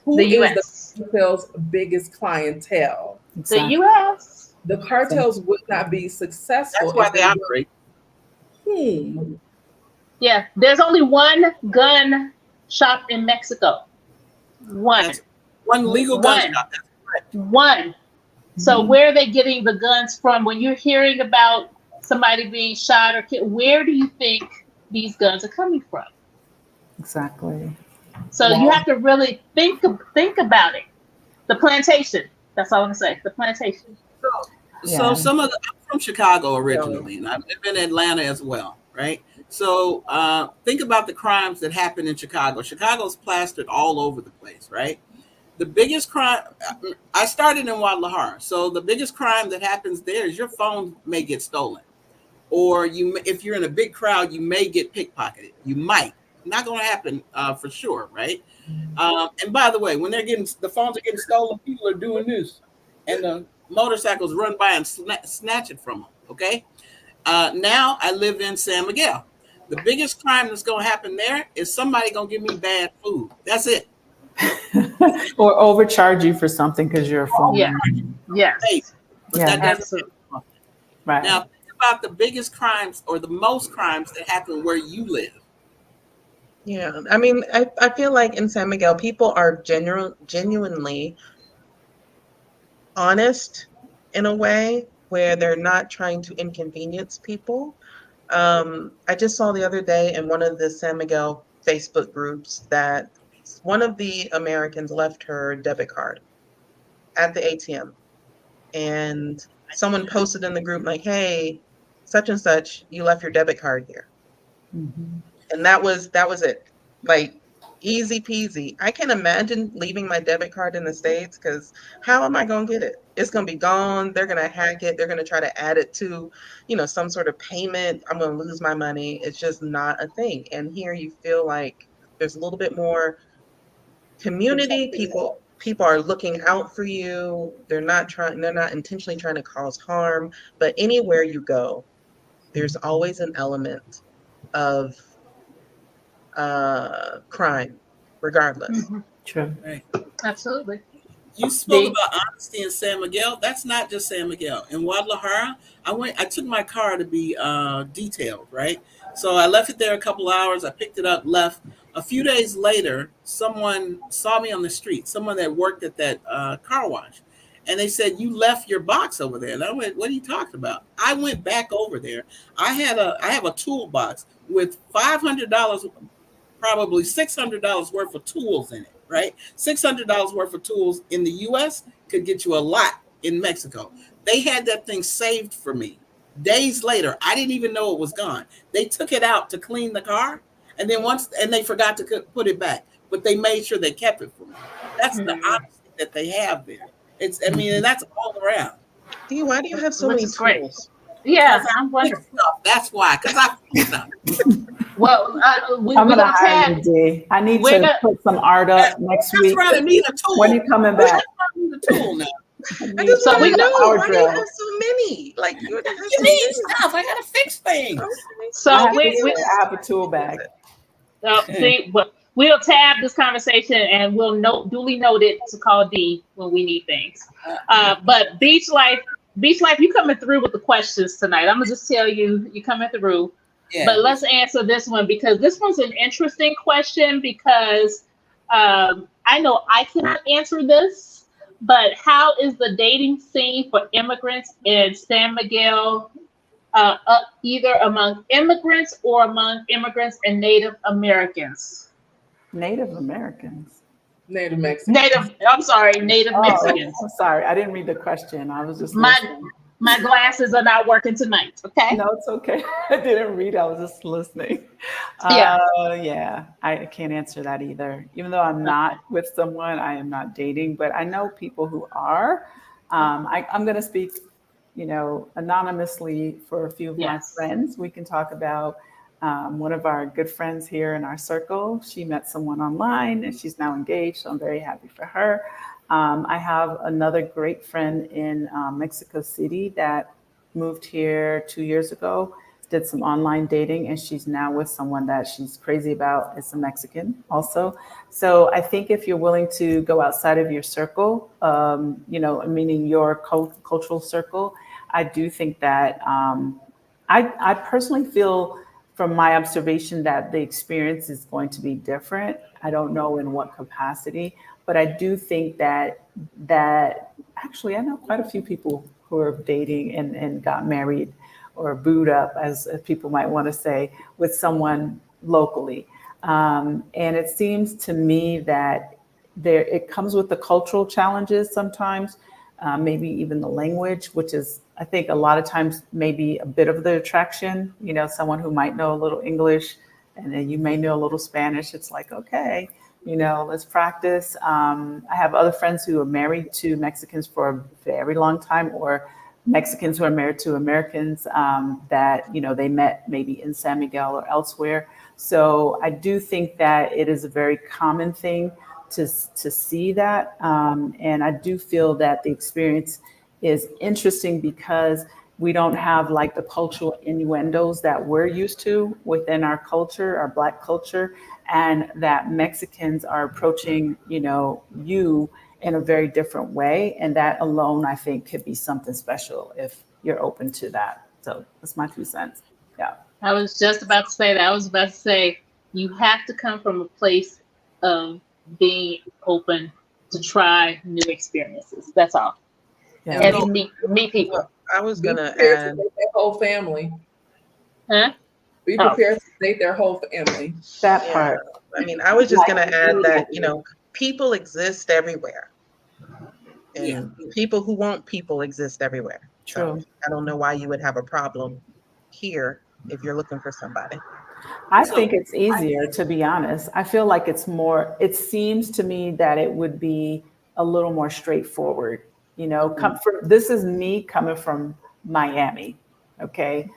the Who is the U.S. cartel's biggest clientele? The Exactly. U.S. The cartels would not be successful That's why if they they operate. whom? Yeah. There's only one gun shop in Mexico. One. That's one legal gun One. shop. That's correct. One. So Mhm. where are they getting the guns from? When you're hearing about somebody being shot or killed, where do you think these guns are coming from? Exactly. So you Wow. have to really think about it. The plantation. That's all I'm gonna say. The plantation. So Yeah. some of the, I'm from Chicago originally, and I live in Atlanta as well, right? So think about the crimes that happen in Chicago. Chicago's plastered all over the place, right? The biggest crime, I started in Guadalajara, so the biggest crime that happens there is your phone may get stolen, or if you're in a big crowd, you may get pickpocketed. You might. Not going to happen for sure, right? And by the way, when the phones are getting stolen, people are doing this, and the motorcycles run by and snatch it from them. Okay. Now I live in San Miguel. The biggest crime that's going to happen there is somebody going to give me bad food. That's it. Or overcharge you for something because you're a Yeah. foreigner. Hey, Yes. but Yeah. that doesn't Absolutely. happen. Right. Now think about the biggest crimes or the most crimes that happen where you live. Yeah, I mean, I feel like in San Miguel, people are genuinely honest in a way where they're not trying to inconvenience people. I just saw the other day in one of the San Miguel Facebook groups that one of the Americans left her debit card at the ATM, and someone posted in the group like, "Hey, such and such, you left your debit card here." Mhm. And that was it. Like, easy peasy. I can imagine leaving my debit card in the States, because how am I going to get it? It's going to be gone. They're going to hack it. They're going to try to add it to, some sort of payment. I'm going to lose my money. It's just not a thing. And here you feel like there's a little bit more community. People are looking out for you. They're not intentionally trying to cause harm. But anywhere you go, there's always an element of crime, regardless. Hmm. True. Right. Absolutely. You spoke Big. about honesty in San Miguel. That's not just San Miguel. In Guadalajara, I took my car to be detailed, right? So I left it there a couple hours. I picked it up, left. A few days later, someone saw me on the street, someone that worked at that car wash. And they said, "You left your box over there." And I went, "What are you talking about?" I went back over there. I have a toolbox with $500 probably $600 worth of tools in it, right? $600 worth of tools in the US could get you a lot in Mexico. They had that thing saved for me. Days later, I didn't even know it was gone. They took it out to clean the car, and then they forgot to put it back, but they made sure they kept it for me. That's the honesty that they have there. I mean, and that's all around. Dee, why do you have so Which many is great. tools? Yeah, Because I I'm wondering. fix stuff. That's why. Because I fix stuff. Well, I'm we're gonna gonna hire tag. you, D. I need We're to gonna, put some art up next That's week. right. I need a tool. When are you coming That's back? why I need a tool now. I just So want we to got know, power why do you drill. have so many? Like, you have You so need many. stuff. I gotta fix things. Okay. I so have, we I have a tool bag. see, we'll tab this conversation and we'll duly note it to call D when we need things. But beach life, you coming through with the questions tonight. I'm gonna just tell you, you coming through. Yeah. But let's answer this one because this one's an interesting question because I know I cannot answer this, but how is the dating scene for immigrants in San Miguel, either among immigrants or among immigrants and Native Americans? Native Americans. Native Mexican. Native Oh, Mexicans. I'm sorry. I didn't read the question. I was just My listening. my glasses are not working tonight. Okay. No, it's okay. I didn't read. I was just listening. Yeah. Yeah, I can't answer that either. Even though I'm not with someone, I am not dating, but I know people who are. I'm going to speak, anonymously for a few of my Yes. friends. We can talk about one of our good friends here in our circle. She met someone online and she's now engaged. So I'm very happy for her. I have another great friend in Mexico City that moved here 2 years ago, did some online dating, and she's now with someone that she's crazy about. It's a Mexican also. So I think if you're willing to go outside of your circle, meaning your cultural circle, I do think that I personally feel from my observation that the experience is going to be different. I don't know in what capacity, but I do think that actually I know quite a few people who are dating and got married or booed up, as people might want to say, with someone locally. And it seems to me that it comes with the cultural challenges sometimes, maybe even the language, which is, I think, a lot of times maybe a bit of the attraction. Someone who might know a little English and then you may know a little Spanish. It's like, okay, let's practice. I have other friends who are married to Mexicans for a very long time, or Mexicans who are married to Americans that, they met maybe in San Miguel or elsewhere. So I do think that it is a very common thing to see that. And I do feel that the experience is interesting because we don't have like the cultural innuendos that we're used to within our culture, our Black culture, and that Mexicans are approaching, you in a very different way. And that alone, I think, could be something special if you're open to that. So that's my 2 cents. Yeah. I was just about to say that. I was about to say you have to come from a place of being open to try new experiences. That's all. Yeah. And to meet people. I was Be going to prepared to add, date their whole family. Huh? Be Oh. prepared to date their whole family. That yeah, part. I mean, I was just going to add that, people exist everywhere. And people who want people exist everywhere. True. So I don't know why you would have a problem here if you're looking for somebody. I think it's easier, to be honest. I feel like it seems to me that it would be a little more straightforward. This is me coming from Miami. Okay.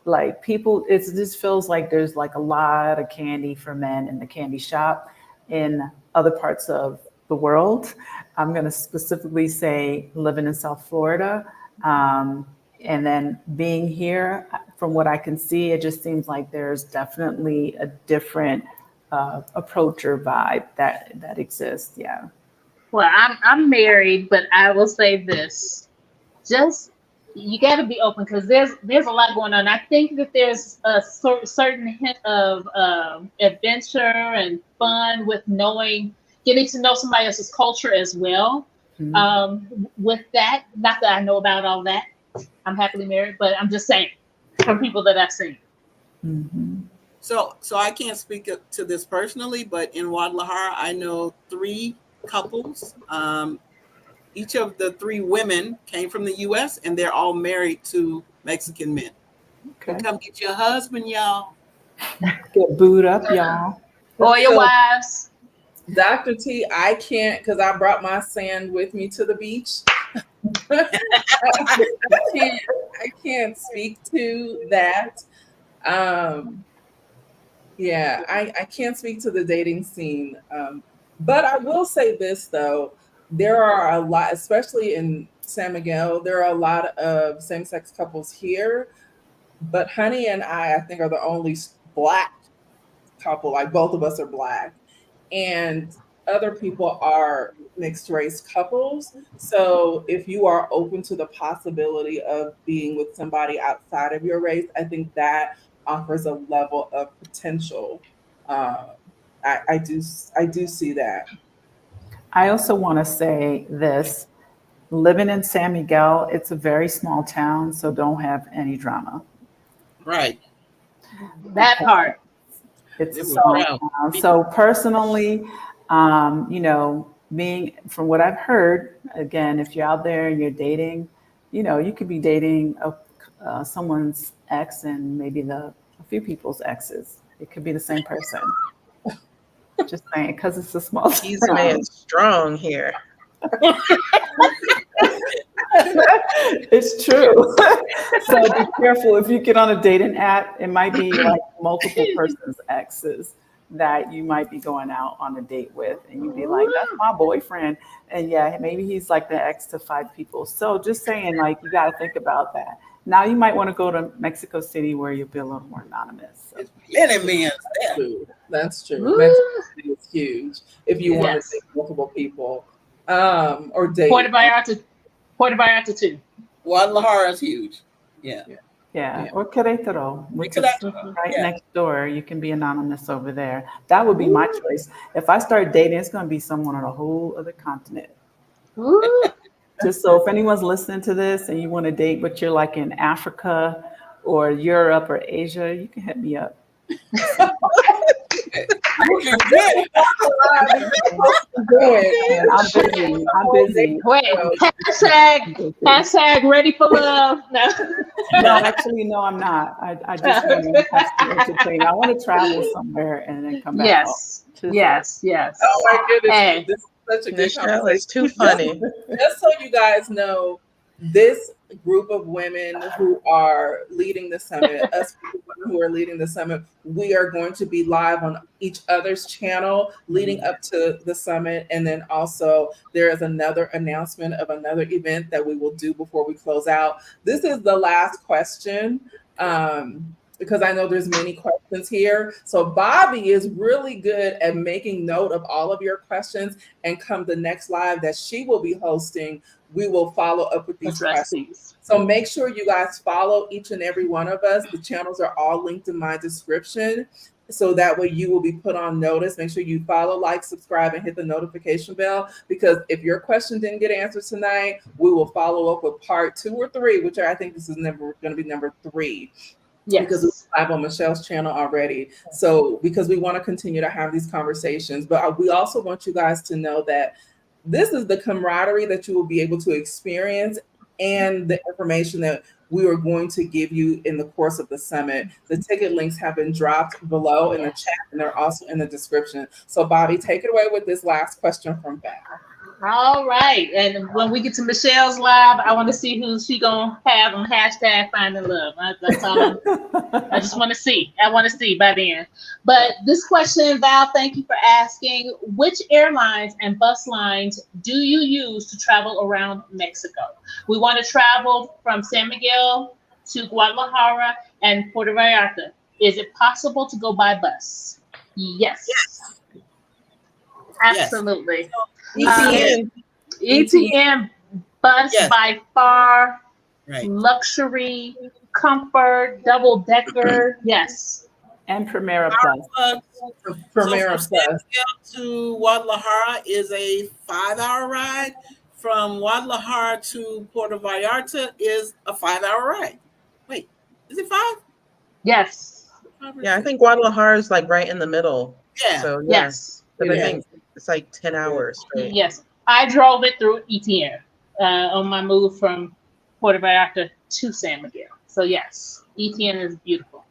Like it just feels like there's like a lot of candy for men in the candy shop. In other parts of the world, I'm going to specifically say living in South Florida. And then being here, from what I can see, it just seems like there's definitely a different approach or vibe that exists. Yeah. Well, I'm married, but I will say this: just you got to be open because there's a lot going on. I think that there's a certain hint of adventure and fun with getting to know somebody else's culture as well. Mm-hmm. With that, not that I know about all that. I'm happily married, but I'm just saying from people that I've seen. Mm-hmm. So I can't speak to this personally, but in Guadalajara, I know 3 couples. Each of the 3 women came from the U.S. and they're all married to Mexican men. So Okay. come get your husband, y'all. Get booed up, y'all. Or your So, wives. Dr. T, I can't because I brought my sand with me to the beach. I can't speak to that. Um, yeah, I can't speak to the dating scene. But I will say this though, there are a lot, especially in San Miguel, there are a lot of same-sex couples here. But Honey and I think, are the only Black couple. Like both of us are Black, and other people are mixed race couples. So if you are open to the possibility of being with somebody outside of your race, I think that offers a level of potential. Um, I do see that. I also want to say this. Living in San Miguel, it's a very small town, so don't have any drama. Right. That part. It's They a were small proud. town. So personally, being from what I've heard, again, if you're out there and you're dating, you could be dating someone's ex and maybe a few people's exes. It could be the same person. Just saying, because it's a small He's town. made strong here. It's true. So be careful if you get on a dating app. It might be like multiple persons' exes that you might be going out on a date with, and you'd be like, "That's my boyfriend," and yeah, maybe he's like the ex to 5 people. So just saying, like, you got to think about that. Now you might want to go to Mexico City where you'll be a little more anonymous. So. It's plenty men there. True. That's true. Woo. Mexico City is huge if you want to Yes. date multiple people, or date. Puerto Vallarta too. Guadalajara is huge. Yeah. Yeah, or Querétaro, which is Querétaro, right yeah. next door. You can be anonymous over there. That would be my choice. If I start dating, it's going to be someone on a whole other continent. Woo. Just so if anyone's listening to this and you want to date, but you're like in Africa or Europe or Asia, you can hit me up. And I'm busy. I'm busy. Wait, hashtag ready for love. No. No, actually, no, I'm not. I just want to have some entertainment. I want to travel somewhere and then come back home. Yes. Oh my goodness, Hey. this is such a good Michelle conversation. is too funny. Just so you guys know, this group of women who are leading the summit, us who are leading the summit, we are going to be live on each other's channel leading up to the summit. And then also there is another announcement of another event that we will do before we close out. This is the last question. Because I know there's many questions here. So Bobby is really good at making note of all of your questions, and come the next live that she will be hosting, we will follow up with these questions. So make sure you guys follow each and every one of us. The channels are all linked in my description. So that way you will be put on notice. Make sure you follow, like, subscribe, and hit the notification bell, because if your question didn't get answered tonight, we will follow up with part 2 or 3, which I think this is going to be number 3. Yes. Because we're live on Michelle's channel already. So because we want to continue to have these conversations, but we also want you guys to know that this is the camaraderie that you will be able to experience, and the information that we are going to give you in the course of the summit. The ticket links have been dropped below in the chat, and they're also in the description. So Bobby, take it away with this last question from Beth. All right. And when we get to Michelle's live, I want to see who she gonna have on hashtag finding love. That's all. I just want to see. I want to see by then. But this question, Val, thank you for asking. Which airlines and bus lines do you use to travel around Mexico? We want to travel from San Miguel to Guadalajara and Puerto Vallarta. Is it possible to go by bus? Yes. Absolutely. ETN bus by far, Right. luxury, comfort, double decker. Yes. And Primera Plus. Primera so Plus to Guadalajara is a 5-hour ride. From Guadalajara to Puerto Vallarta is a 5-hour ride. Wait, is it 5? Yes. Yeah, I think Guadalajara is like right in the middle. Yeah. So yeah, Yes. but I Yeah. think it's like 10 hours straight. Yes. I drove it through ETN on my move from Puerto Vallarta to San Miguel. So yes, ETN is beautiful.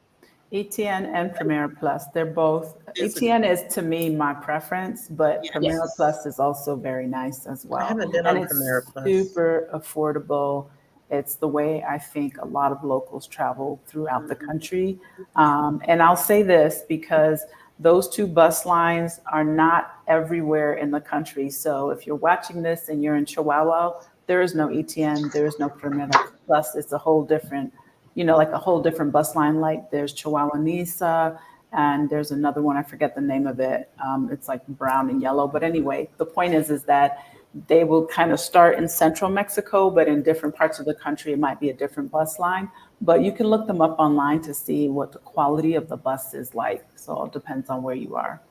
ETN and Premier Plus, they're both, It's a- ETN is to me my preference, but Yes. Premier Yes. Plus is also very nice as I well. haven't been And on it's Premier Plus. super affordable. It's the way I think a lot of locals travel throughout the country. And I'll say this because those two bus lines are not everywhere in the country. So if you're watching this and you're in Chihuahua, there is no ETN, there is no Premier Plus. It's a whole different, like a whole different bus line. Like there's Chihuahua Nisa, and there's another one, I forget the name of it. It's like brown and yellow. But anyway, the point is that they will kind of start in central Mexico, but in different parts of the country, it might be a different bus line. But you can look them up online to see what the quality of the bus is like. So it depends on where you are.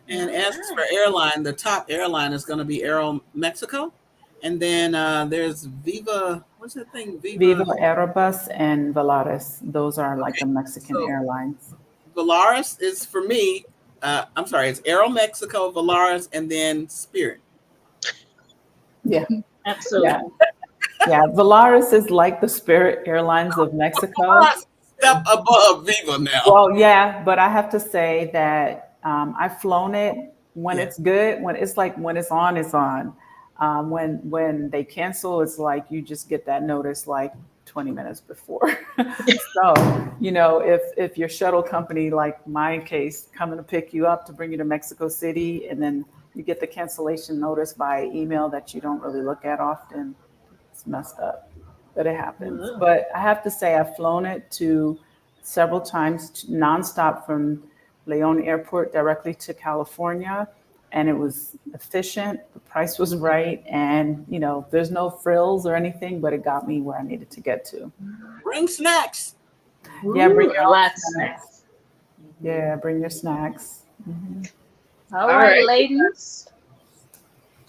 And as for airline, the top airline is going to be Aero Mexico. And then there's Viva. What's that thing? Viva Aerobus and Volaris, those are like Okay. the Mexican So airlines. Volaris is for me. I'm sorry, it's Aero Mexico, Volaris, and then Spirit. Yeah, Absolutely. yeah, yeah. Volaris is like the Spirit Airlines of Mexico. Step above Viva now. Well, yeah, but I have to say that I've flown it when Yeah. it's good. When it's like when it's on, it's on. When they cancel, it's like you just get that notice like 20 minutes before. So if your shuttle company, like my case, coming to pick you up to bring you to Mexico City, and then you get the cancellation notice by email that you don't really look at often, it's messed up, but it happens. But I have to say, I've flown it to several times nonstop from Leon Airport directly to California, and it was efficient. The price was right, and there's no frills or anything, but it got me where I needed to get to. Bring snacks. Yeah, bring Ooh, your a own lot of snacks. snacks. Yeah, bring your snacks. All All right, right. ladies.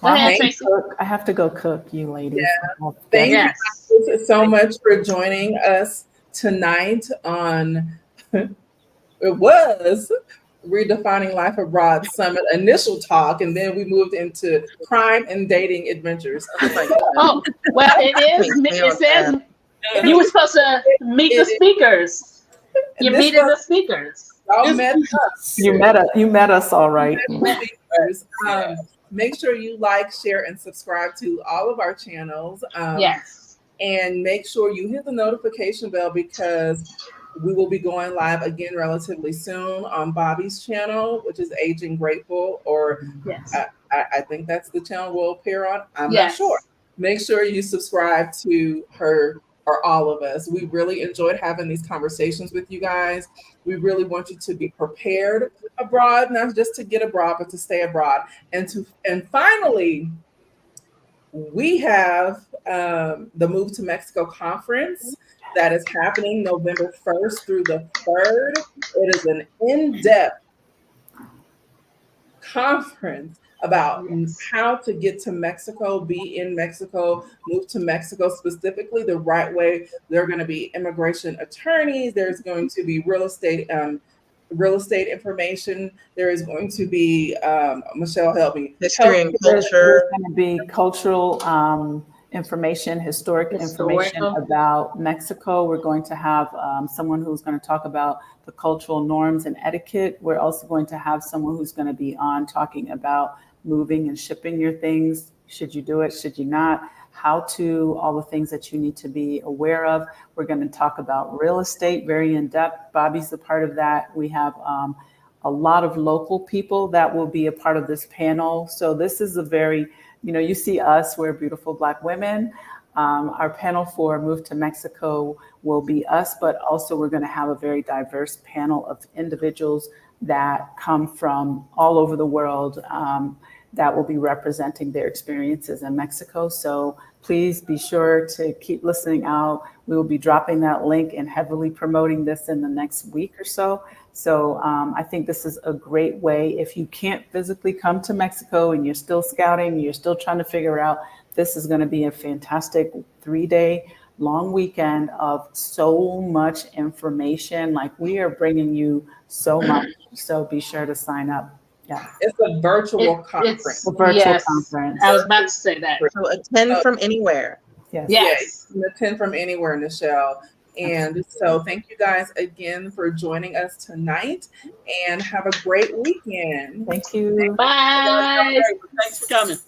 Go Well, ahead, Thank Tracy. I have to go cook, you ladies. Thank Yes. you so much for joining us tonight on it was Redefining Life Abroad Summit initial talk, and then we moved into crime and dating adventures. Oh my goodness. Oh, well, it is. Please, It says It you were is- supposed to meet the it is- speakers. You this meeting the was- speakers. Y'all This- met us. You met us all right. Speakers. Make sure you like, share, and subscribe to all of our channels. Yes. And make sure you hit the notification bell because we will be going live again relatively soon on Bobby's channel, which is Aging Grateful, or Yes. I think that's the channel we'll appear on. I'm not Yes. sure. Make sure you subscribe to her or all of us. We really enjoyed having these conversations with you guys. We really want you to be prepared abroad, not just to get abroad, but to stay abroad. And finally, we have the Move to Mexico conference that is happening November 1st through the 3rd. It is an in-depth conference about how to get to Mexico, be in Mexico, move to Mexico, specifically the right way. There are going to be immigration attorneys. There's going to be real estate information. There is going to be Michelle, help me. History and There's culture. going to be cultural information, historic information Historical. about Mexico. We're going to have someone who's going to talk about the cultural norms and etiquette. We're also going to have someone who's going to be on talking about moving and shipping your things. Should you do it? Should you not? How to, all the things that you need to be aware of. We're going to talk about real estate very in depth. Bobby's a part of that. We have a lot of local people that will be a part of this panel. So this is a very, you see us, we're beautiful Black women. Our panel for Move to Mexico will be us, but also we're going to have a very diverse panel of individuals that come from all over the world that will be representing their experiences in Mexico. So please be sure to keep listening out. We will be dropping that link and heavily promoting this in the next week or so. So I think this is a great way. If you can't physically come to Mexico and you're still scouting, you're still trying to figure out, this is going to be a fantastic 3-day long weekend of so much information. Like, we are bringing you so much. So be sure to sign up. Yeah. It's a virtual conference. It's A virtual yes. conference. I was about to say that. So attend from anywhere. Yes. Yes. You can attend from anywhere, Nichelle. And so thank you guys again for joining us tonight, and have a great weekend. Thank you. Bye. Thanks for coming.